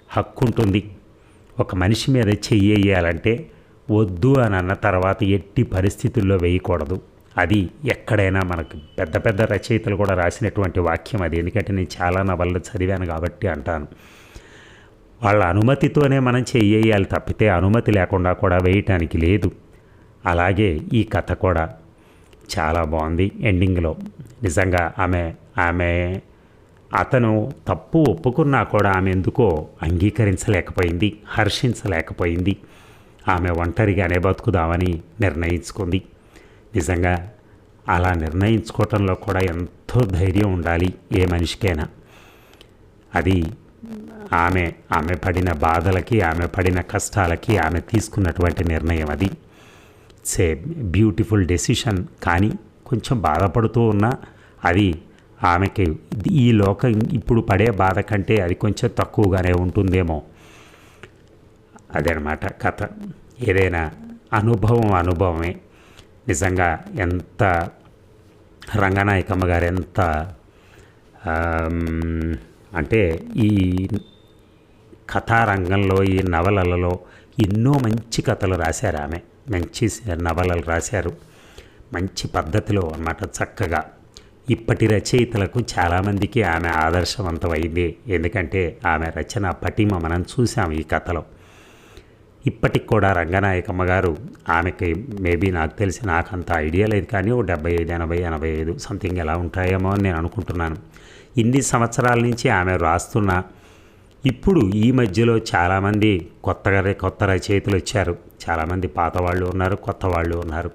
హక్కు ఉంటుంది. ఒక మనిషి మీద చెయ్యాలంటే వద్దు అని అన్న తర్వాత ఎట్టి పరిస్థితుల్లో వేయకూడదు. అది ఎక్కడైనా మనకు పెద్ద పెద్ద రచయితలు కూడా రాసినటువంటి వాక్యం అది. ఎందుకంటే నేను చాలా నవళ్ళు చదివాను కాబట్టి అంటాను. వాళ్ళ అనుమతితోనే మనం చెయ్యాలి తప్పితే అనుమతి లేకుండా కూడా వేయటానికి లేదు. అలాగే ఈ కథ కూడా చాలా బాగుంది. ఎండింగ్లో నిజంగా అతను తప్పు ఒప్పుకున్నా కూడా ఆమె ఎందుకో అంగీకరించలేకపోయింది, హర్షించలేకపోయింది. ఆమె ఒంటరిగానే బతుకుదామని నిర్ణయించుకుంది. నిజంగా అలా నిర్ణయించుకోవటంలో కూడా ఎంతో ధైర్యం ఉండాలి ఏ మనిషికైనా. అది ఆమె పడిన బాధలకి, ఆమె పడిన కష్టాలకి ఆమె తీసుకున్నటువంటి నిర్ణయం. అది ఇట్స్ ఏ బ్యూటిఫుల్ డెసిషన్. కానీ కొంచెం బాధపడుతూ ఉన్నా అది ఆమెకి ఈ లోకం ఇప్పుడు పడే బాధ కంటే అది కొంచెం తక్కువగానే ఉంటుందేమో. అదనమాట కథ. ఏదైనా అనుభవమే. నిజంగా ఎంత రంగనాయకమ్మ గారు ఎంత అంటే ఈ కథారంగంలో ఈ నవలలలో ఎన్నో మంచి కథలు రాశారు. ఆమె మంచి నవలలు రాశారు మంచి పద్ధతిలో అన్నమాట, చక్కగా. ఇప్పటి రచయితలకు చాలామందికి ఆమె ఆదర్శవంతమైంది. ఎందుకంటే ఆమె రచన పటిమ మనం చూసాం ఈ కథలో. ఇప్పటికి కూడా రంగనాయకమ్మ గారు ఆమెకి మేబీ నాకు తెలిసి నాకు అంత ఐడియా లేదు కానీ 75-85 సంథింగ్ ఎలా ఉంటాయేమో అని నేను అనుకుంటున్నాను. ఇన్ని సంవత్సరాల నుంచి ఆమె రాస్తున్న ఇప్పుడు ఈ మధ్యలో చాలామంది కొత్త రచయితలు వచ్చారు. చాలామంది పాత వాళ్ళు ఉన్నారు, కొత్త వాళ్ళు ఉన్నారు.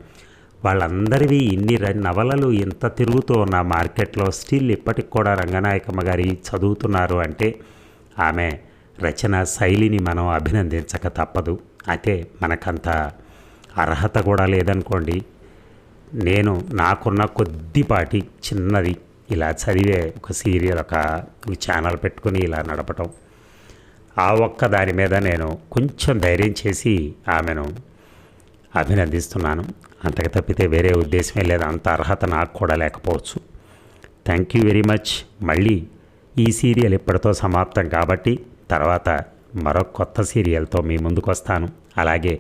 వాళ్ళందరివి ఇన్ని నవలలు ఎంత తిరుగుతూ ఉన్న మార్కెట్లో స్టిల్ ఇప్పటికి కూడా రంగనాయకమ్మ గారి చదువుతున్నారు అంటే ఆమె రచన శైలిని మనం అభినందించక తప్పదు. అయితే మనకంత అర్హత కూడా లేదనుకోండి. నేను నాకున్న కొద్దిపాటి చిన్నది ఇలా చదివే ఒక సీరియల్ ఒక ఛానల్ పెట్టుకుని ఇలా నడపటం, ఆ ఒక్క దాని మీద నేను కొంచెం ధైర్యం చేసి ఆమెను అభినందిస్తున్నాను. అంతకు తప్పితే వేరే ఉద్దేశమే లేదు. అంత అర్హత నాకు కూడా లేకపోవచ్చు. Thank you very much. మళ్ళీ ఈ సీరియల్ ఇప్పటితో సమాప్తం కాబట్టి తర్వాత మరొక కొత్త సీరియల్తో మీ ముందుకు వస్తాను. అలాగే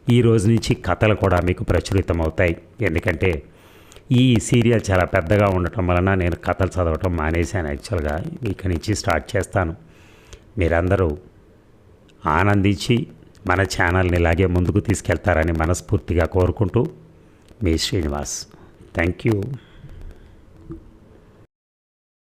ఈ రోజు నుంచి కథలు కూడా మీకు ప్రచురితమవుతాయి. ఎందుకంటే ఈ సీరియల్ చాలా పెద్దగా ఉండటం వలన నేను కథలు చదవటం మానేశాను. యాక్చువల్గా ఇక్కడి నుంచి స్టార్ట్ చేస్తాను. మీరందరూ ఆనందించి మన ఛానల్ని ఇలాగే ముందుకు తీసుకెళ్తారని మనస్ఫూర్తిగా కోరుకుంటూ మీ శ్రీనివాస్. Thank you.